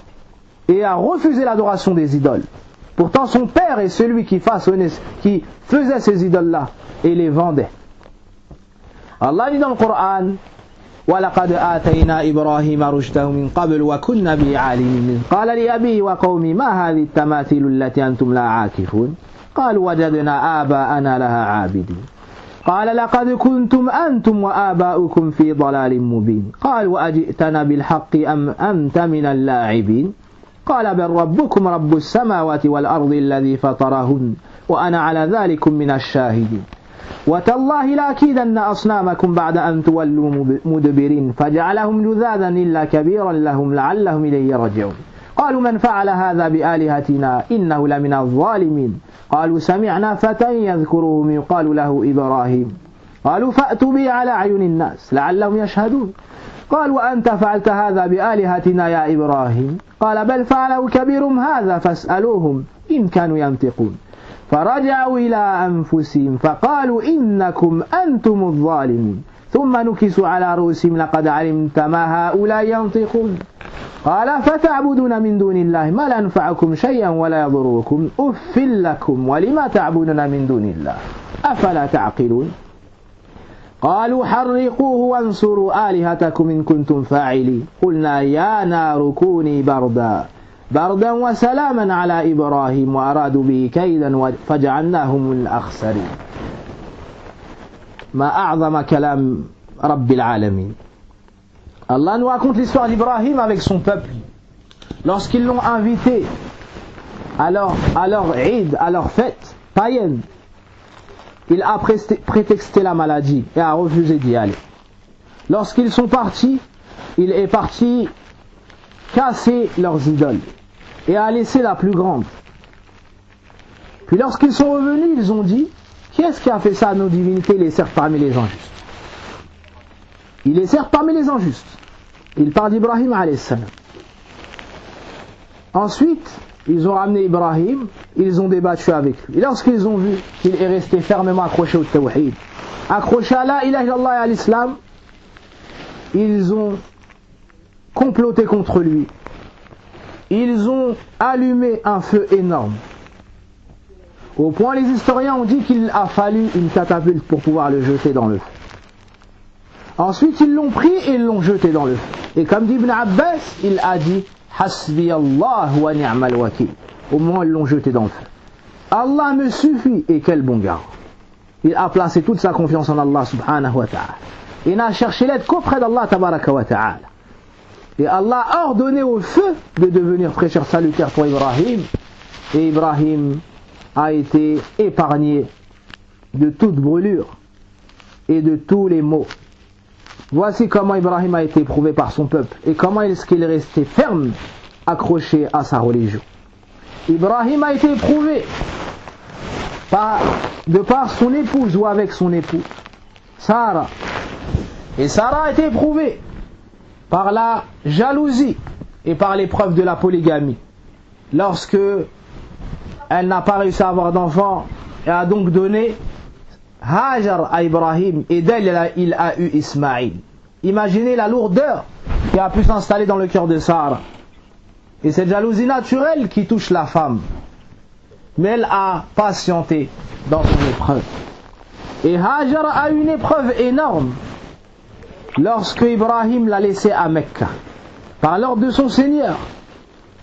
et a refusé l'adoration des idoles. Pourtant son père est celui qui faisait ces idoles-là et les vendait. Allah dit dans le Coran: وَلَقَدْ آتَيْنَا إِبْرَاهِيمَ رُشْدَهُ مِنْ قَبْلُ وَكُنَّا بِهِ عَالِمِينَ قَالَ لِأَبِيهِ وَقَوْمِهِ مَا هَذِهِ التَّمَاثِيلُ الَّتِي أَنْتُمْ لَهَا عَاكِفُونَ قَالُوا وَجَدْنَا آبَاءَنَا لَهَا عَابِدِينَ قال لقد كنتم أنتم وآباؤكم في ضلال مبين قال وأجئتنا بالحق أم أنت من اللاعبين قال بل ربكم رب السماوات والأرض الذي فطرهن وأنا على ذلك من الشاهدين وتالله لأكيدن أصنامكم بعد أن تولوا مدبرين فجعلهم جذاذا إلا كبيرا لهم لعلهم إليه يرجعون قالوا من فعل هذا بآلهتنا إنه لمن الظالمين قالوا سمعنا فتى يذكرهم يقال له إبراهيم قالوا فأتوا به على أعين الناس لعلهم يشهدون قال وأنت فعلت هذا بآلهتنا يا إبراهيم قال بل فعله كبيرهم هذا فاسألوهم إن كانوا ينطقون فرجعوا إلى أنفسهم فقالوا إنكم أنتم الظالمون ثم نكسوا على رؤوسهم لقد علمت ما هؤلاء ينطقون قال فتعبدون من دون الله ما لا ينفعكم شيئا ولا يضركم أف لكم ولما تعبدون من دون الله أفلا تعقلون قالوا حرقوه وانصروا آلهتكم إن كنتم فاعلين قلنا يا نار كوني بردا وسلاما على إبراهيم وأرادوا به كيدا فجعلناهم الأخسرين. ما أعظم كلام رب العالمين. Allah nous raconte l'histoire d'Ibrahim avec son peuple. Lorsqu'ils l'ont invité à leur Eid, à leur fête païenne, il a prétexté la maladie et a refusé d'y aller. Lorsqu'ils sont partis, il est parti casser leurs idoles et a laissé la plus grande. Puis lorsqu'ils sont revenus, ils ont dit: qui est-ce qui a fait ça à nos divinités? Il est certes parmi les injustes. Il est certes parmi les injustes. Il parle d'Ibrahim alayhi salam. Ensuite, ils ont ramené Ibrahim, ils ont débattu avec lui. Et lorsqu'ils ont vu qu'il est resté fermement accroché au tawhid, accroché à la ilaha illallah et à l'islam, ils ont comploté contre lui. Ils ont allumé un feu énorme. Au point, les historiens ont dit qu'il a fallu une catapulte pour pouvoir le jeter dans le feu. Ensuite, ils l'ont pris et ils l'ont jeté dans le feu. Et comme dit Ibn Abbas, il a dit: Hasbi Allah wa ni'mal wakil. Au moment où ils l'ont jeté dans le feu. Allah me suffit, et quel bon garant. Il a placé toute sa confiance en Allah subhanahu wa ta'ala. Il n'a cherché l'aide qu'auprès d'Allah tabaraka wa ta'ala. Et Allah a ordonné au feu de devenir prêcheur salutaire pour Ibrahim. Et Ibrahim a été épargné de toute brûlure et de tous les maux. Voici comment Ibrahim a été éprouvé par son peuple et comment est-ce qu'il est resté ferme, accroché à sa religion. Ibrahim a été éprouvé de par son épouse ou avec son époux, Sarah. Et Sarah a été éprouvée par la jalousie et par l'épreuve de la polygamie. Lorsque elle n'a pas réussi à avoir d'enfant, elle a donc donné Hajar à Ibrahim et d'elle il a eu Ismaïl. Imaginez la lourdeur qui a pu s'installer dans le cœur de Sarah. Et cette jalousie naturelle qui touche la femme. Mais elle a patienté dans son épreuve. Et Hajar a eu une épreuve énorme lorsque Ibrahim l'a laissé à Mecca par l'ordre de son Seigneur.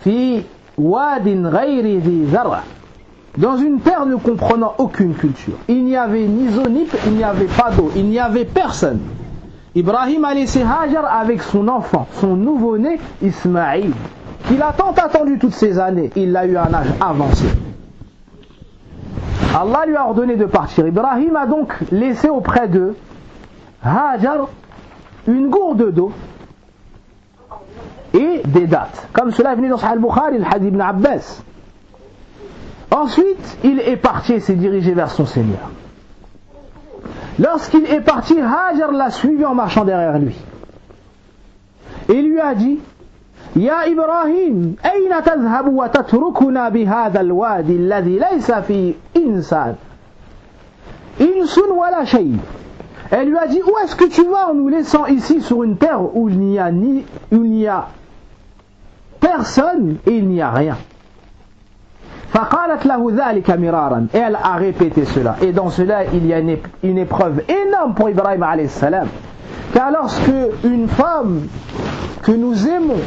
Fi wadin ghayri dhi zar'a, dans une terre ne comprenant aucune culture. Il n'y avait ni zonip, il n'y avait pas d'eau, il n'y avait personne. Ibrahim a laissé Hajar avec son enfant, son nouveau-né Ismaïl, qu'il a tant attendu toutes ces années. Il l'a eu à un âge avancé. Allah lui a ordonné de partir. Ibrahim a donc laissé auprès de Hajar une gourde d'eau et des dattes. Comme cela est venu dans Sahih al-Bukhari, le hadith Ibn Abbas. Ensuite, il est parti et s'est dirigé vers son Seigneur. Lorsqu'il est parti, Hajar l'a suivi en marchant derrière lui. Et lui a dit, Ya Ibrahim, ayna tadhhabu wa tatrukuna bihadha alwadi alladhi laysa fi insan wala shay. Elle lui a dit, où est-ce que tu vas en nous laissant ici sur une terre où il n'y a personne et il n'y a rien. فقالت له ذلك مرارا. Elle a répété cela. Et dans cela, il y a une épreuve énorme pour Ibrahim alayhi salam. Car lorsque une femme que nous aimons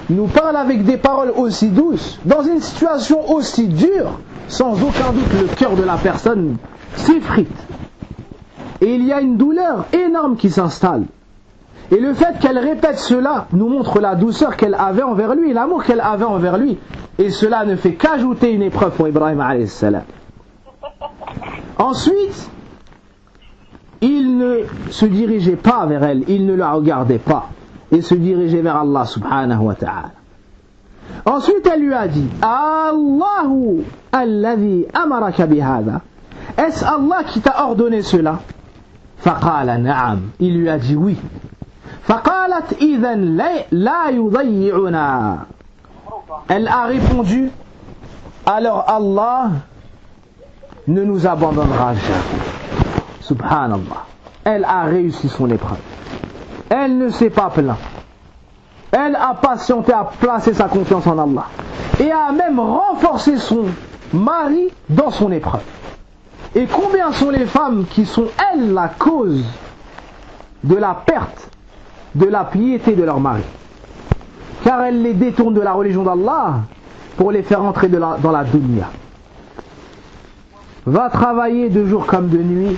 nous parle avec des paroles aussi douces, dans une situation aussi dure, sans aucun doute le cœur de la personne s'effrite. Et il y a une douleur énorme qui s'installe. Et le fait qu'elle répète cela nous montre la douceur qu'elle avait envers lui, l'amour qu'elle avait envers lui. Et cela ne fait qu'ajouter une épreuve pour Ibrahim alayhi salam. Ensuite, il ne se dirigeait pas vers elle, il ne la regardait pas. Et se dirigeait vers Allah subhanahu wa ta'ala. Ensuite, elle lui a dit, Allahu alladhi amaraka bihada. Est-ce Allah qui t'a ordonné cela? Faqala na'am. Il lui a dit oui. Faqalat idhan la yudayi'una. Elle a répondu, alors Allah ne nous abandonnera jamais. Subhanallah. Elle a réussi son épreuve. Elle ne s'est pas plainte. Elle a patienté à placer sa confiance en Allah. Et a même renforcé son mari dans son épreuve. Et combien sont les femmes qui sont, elles, la cause de la perte de la piété de leur mari? Car elles les détournent de la religion d'Allah pour les faire entrer dans la dunya. Va travailler de jour comme de nuit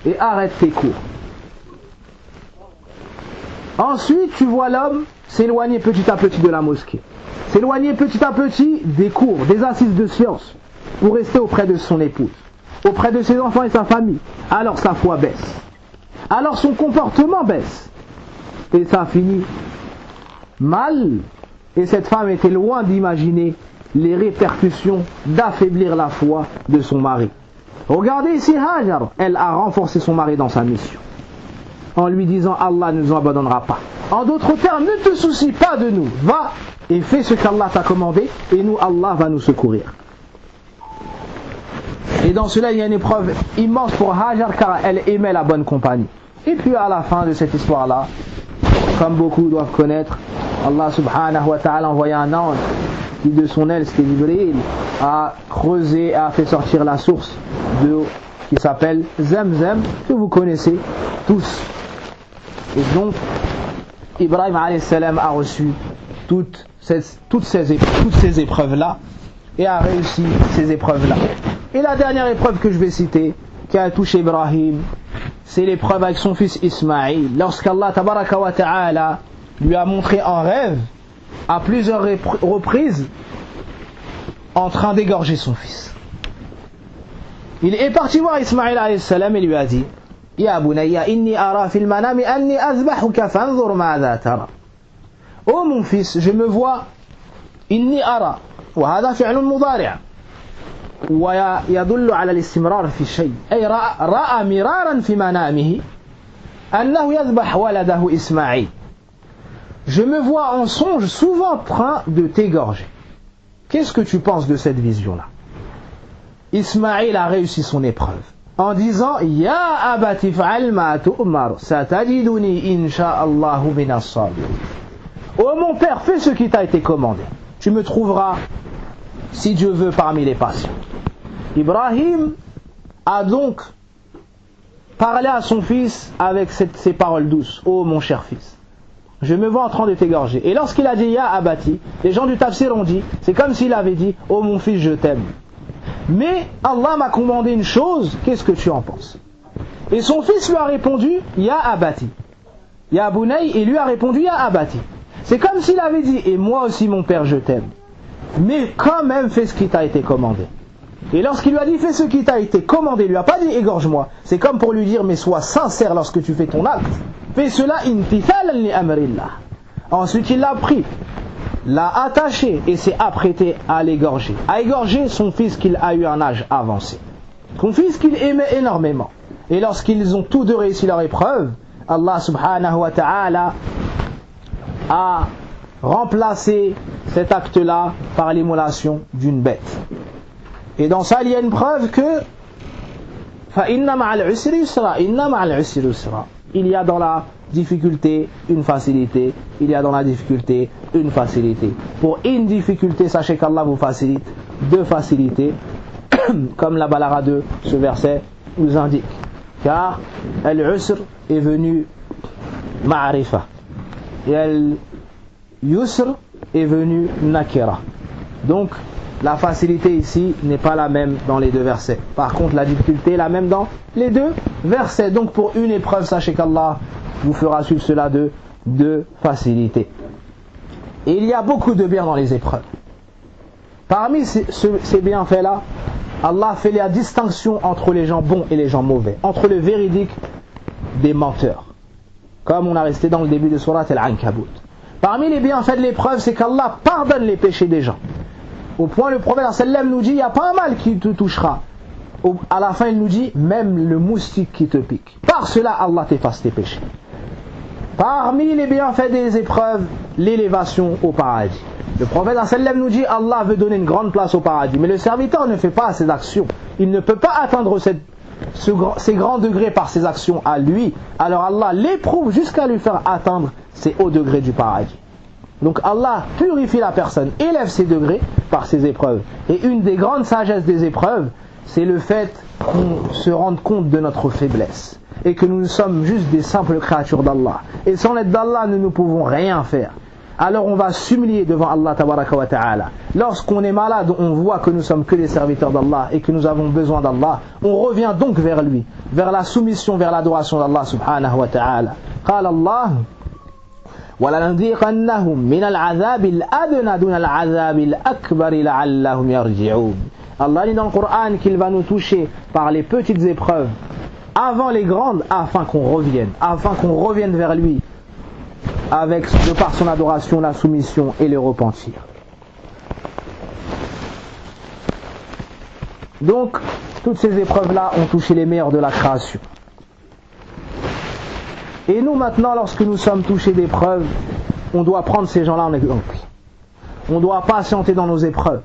et arrête tes cours. Ensuite, tu vois l'homme s'éloigner petit à petit de la mosquée, s'éloigner petit à petit des cours, des assises de science, pour rester auprès de son épouse, auprès de ses enfants et sa famille. Alors sa foi baisse, alors son comportement baisse, et ça finit mal. Et cette femme était loin d'imaginer les répercussions d'affaiblir la foi de son mari. Regardez ici Hajar, elle a renforcé son mari dans sa mission, en lui disant Allah ne nous abandonnera pas. En d'autres termes, ne te soucie pas de nous, va et fais ce qu'Allah t'a commandé et nous, Allah va nous secourir. Et dans cela, il y a une épreuve immense pour Hajar car elle aimait la bonne compagnie. Et puis à la fin de cette histoire-là, comme beaucoup doivent connaître, Allah subhanahu wa ta'ala envoya un ange qui de son aile, c'était Jibril, a creusé, a fait sortir la source d'eau qui s'appelle Zamzam, que vous connaissez tous. Et donc, Ibrahim alayhi salam a reçu toutes ces épreuves-là et a réussi ces épreuves-là. Et la dernière épreuve que je vais citer, qui a touché Ibrahim, c'est l'épreuve avec son fils Ismaïl. Lorsqu'Allah tabaraka wa ta'ala lui a montré en rêve, à plusieurs reprises, en train d'égorger son fils. Il est parti voir Ismaïl alayhi salam et lui a dit, Ya bunayya inni ara fil manami anni azbahuka fanzur ma'adha tara. Oh mon fils, je me vois, inni ara, wa hadha fi'lun mudari' wa yadullu ala al-istimrar fi shay. Ay ra'a miraran fi manamihi annahu yadhbah waladahu Ismaïl. Je me vois en songe souvent en train de t'égorger. Qu'est-ce que tu penses de cette vision-là? Ismaïl a réussi son épreuve en disant Ya abati fa'al ma tu'mar satajiduni insha'Allahu minas sabirin. Oh mon père, fais ce qui t'a été commandé. Tu me trouveras, si Dieu veut, parmi les patients. Ibrahim a donc parlé à son fils avec ces paroles douces. Oh mon cher fils, je me vois en train de t'égorger. Et lorsqu'il a dit Ya abati, les gens du tafsir ont dit, c'est comme s'il avait dit Oh mon fils, je t'aime. Mais Allah m'a commandé une chose, qu'est-ce que tu en penses? Et son fils lui a répondu Ya abati, Ya bunay, et lui a répondu Ya abati. C'est comme s'il avait dit et moi aussi mon père je t'aime, mais quand même fais ce qui t'a été commandé. Et lorsqu'il lui a dit fais ce qui t'a été commandé, il lui a pas dit égorge-moi. C'est comme pour lui dire mais sois sincère lorsque tu fais ton acte. Fais cela imtithalan li amrillah. Ensuite il l'a pris, l'a attaché et s'est apprêté à l'égorger. À égorger son fils qu'il a eu un âge avancé. Son fils qu'il aimait énormément. Et lorsqu'ils ont tous deux réussi leur épreuve, Allah subhanahu wa ta'ala a remplacé cet acte-là par l'immolation d'une bête. Et dans ça, il y a une preuve que فَإِنَّ مَعَ الْعُسْرِ يُسْرًا إِنَّ مَعَ الْعُسْرِ يُسْرًا. Il y a dans la difficulté une facilité, il y a dans la difficulté une facilité. Pour une difficulté, sachez qu'Allah vous facilite deux facilités, comme la Balaga de ce verset nous indique. Car al-usr est venu ma'arifa et al-yusr est venu nakira. Donc la facilité ici n'est pas la même dans les deux versets. Par contre la difficulté est la même dans les deux versets. Donc pour une épreuve, sachez qu'Allah vous fera suivre cela de facilité. Et il y a beaucoup de biens dans les épreuves. Parmi ces bienfaits-là, Allah fait la distinction entre les gens bons et les gens mauvais, entre le véridique des menteurs, comme on a resté dans le début de Surat Al-Ankabut. Parmi les bienfaits de l'épreuve, c'est qu'Allah pardonne les péchés des gens. Au point le prophète sallam nous dit, il n'y a pas un mal qui te touchera. À la fin il nous dit, même le moustique qui te pique. Par cela Allah t'efface tes péchés. Parmi les bienfaits des épreuves, l'élévation au paradis. Le prophète sallam nous dit, Allah veut donner une grande place au paradis, mais le serviteur ne fait pas ses actions. Il ne peut pas atteindre ces grands degrés par ses actions à lui. Alors Allah l'éprouve jusqu'à lui faire atteindre ces hauts degrés du paradis. Donc Allah purifie la personne, élève ses degrés par ses épreuves. Et une des grandes sagesses des épreuves, c'est le fait qu'on se rende compte de notre faiblesse. Et que nous sommes juste des simples créatures d'Allah. Et sans l'aide d'Allah, nous ne pouvons rien faire. Alors on va s'humilier devant Allah tabaraka wa ta'ala. Lorsqu'on est malade, on voit que nous sommes que des serviteurs d'Allah et que nous avons besoin d'Allah. On revient donc vers lui, vers la soumission, vers l'adoration d'Allah subhanahu wa ta'ala. قال الله وَلَنُذِيقَنَّهُمْ مِنَ الْعَذَابِ الْأَدْنَى دُونَ الْعَذَابِ الْأَكْبَرِ لَعَلَّهُمْ يَرْجِعُونَ. Allah dit dans le Coran qu'il va nous toucher par les petites épreuves avant les grandes, afin qu'on revienne vers lui avec de par son adoration, la soumission et le repentir. Donc toutes ces épreuves-là ont touché les meilleurs de la création. Et nous maintenant, lorsque nous sommes touchés d'épreuves, on doit prendre ces gens-là en exemple. On doit patienter dans nos épreuves,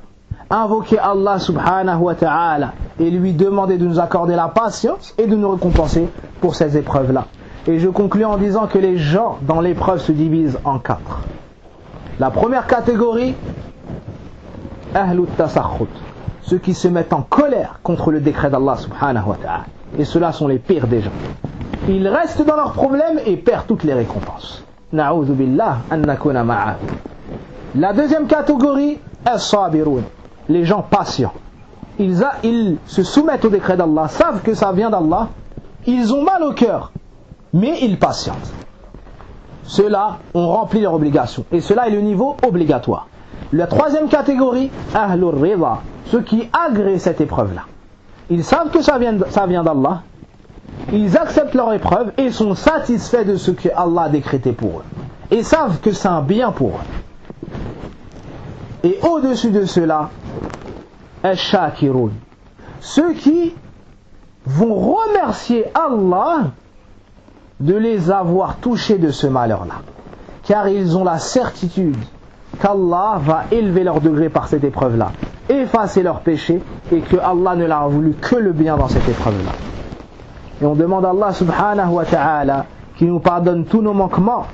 invoquer Allah subhanahu wa ta'ala et lui demander de nous accorder la patience et de nous récompenser pour ces épreuves-là. Et je conclus en disant que les gens dans l'épreuve se divisent en quatre. La première catégorie, ahlut tasakhut, ceux qui se mettent en colère contre le décret d'Allah subhanahu wa ta'ala. Et ceux-là sont les pires des gens. Ils restent dans leurs problèmes et perdent toutes les récompenses. Na'udhu billah an nakuna ma'a. La deuxième catégorie, as-sabirun, les gens patients. Ils se soumettent au décret d'Allah, savent que ça vient d'Allah, ils ont mal au cœur, mais ils patientent. Ceux-là ont rempli leur obligation. Et cela est le niveau obligatoire. La troisième catégorie, ahlur rida, ceux qui agréent cette épreuve-là. Ils savent que ça vient d'Allah, ils acceptent leur épreuve et sont satisfaits de ce que Allah a décrété pour eux. Et savent que c'est un bien pour eux. Et au-dessus de cela, ash-shakirun, ceux qui vont remercier Allah de les avoir touchés de ce malheur-là. Car ils ont la certitude qu'Allah va élever leur degré par cette épreuve-là, effacer leurs péchés, et que Allah ne leur a voulu que le bien dans cette épreuve-là. Et on demande à Allah subhanahu wa ta'ala qui nous pardonne tous nos manquements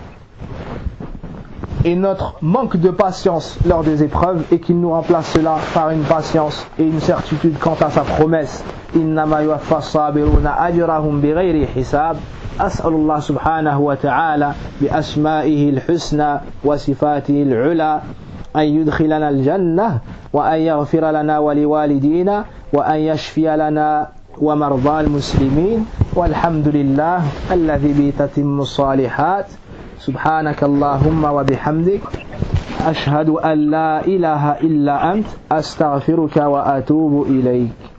et notre manque de patience lors des épreuves, et qu'il nous remplace cela par une patience et une certitude quant à sa promesse. Innama yuwaffa as-sabiruna ajrahum bighayri hisab. أسأل الله سبحانه وتعالى بأسمائه الحسنى وصفاته العلى أن يدخلنا الجنة وأن يغفر لنا ولوالدينا وأن يشفي لنا ومرضى المسلمين والحمد لله الذي به تتم الصالحات. سبحانك اللهم وبحمدك أشهد أن لا إله إلا أنت أستغفرك وأتوب إليك.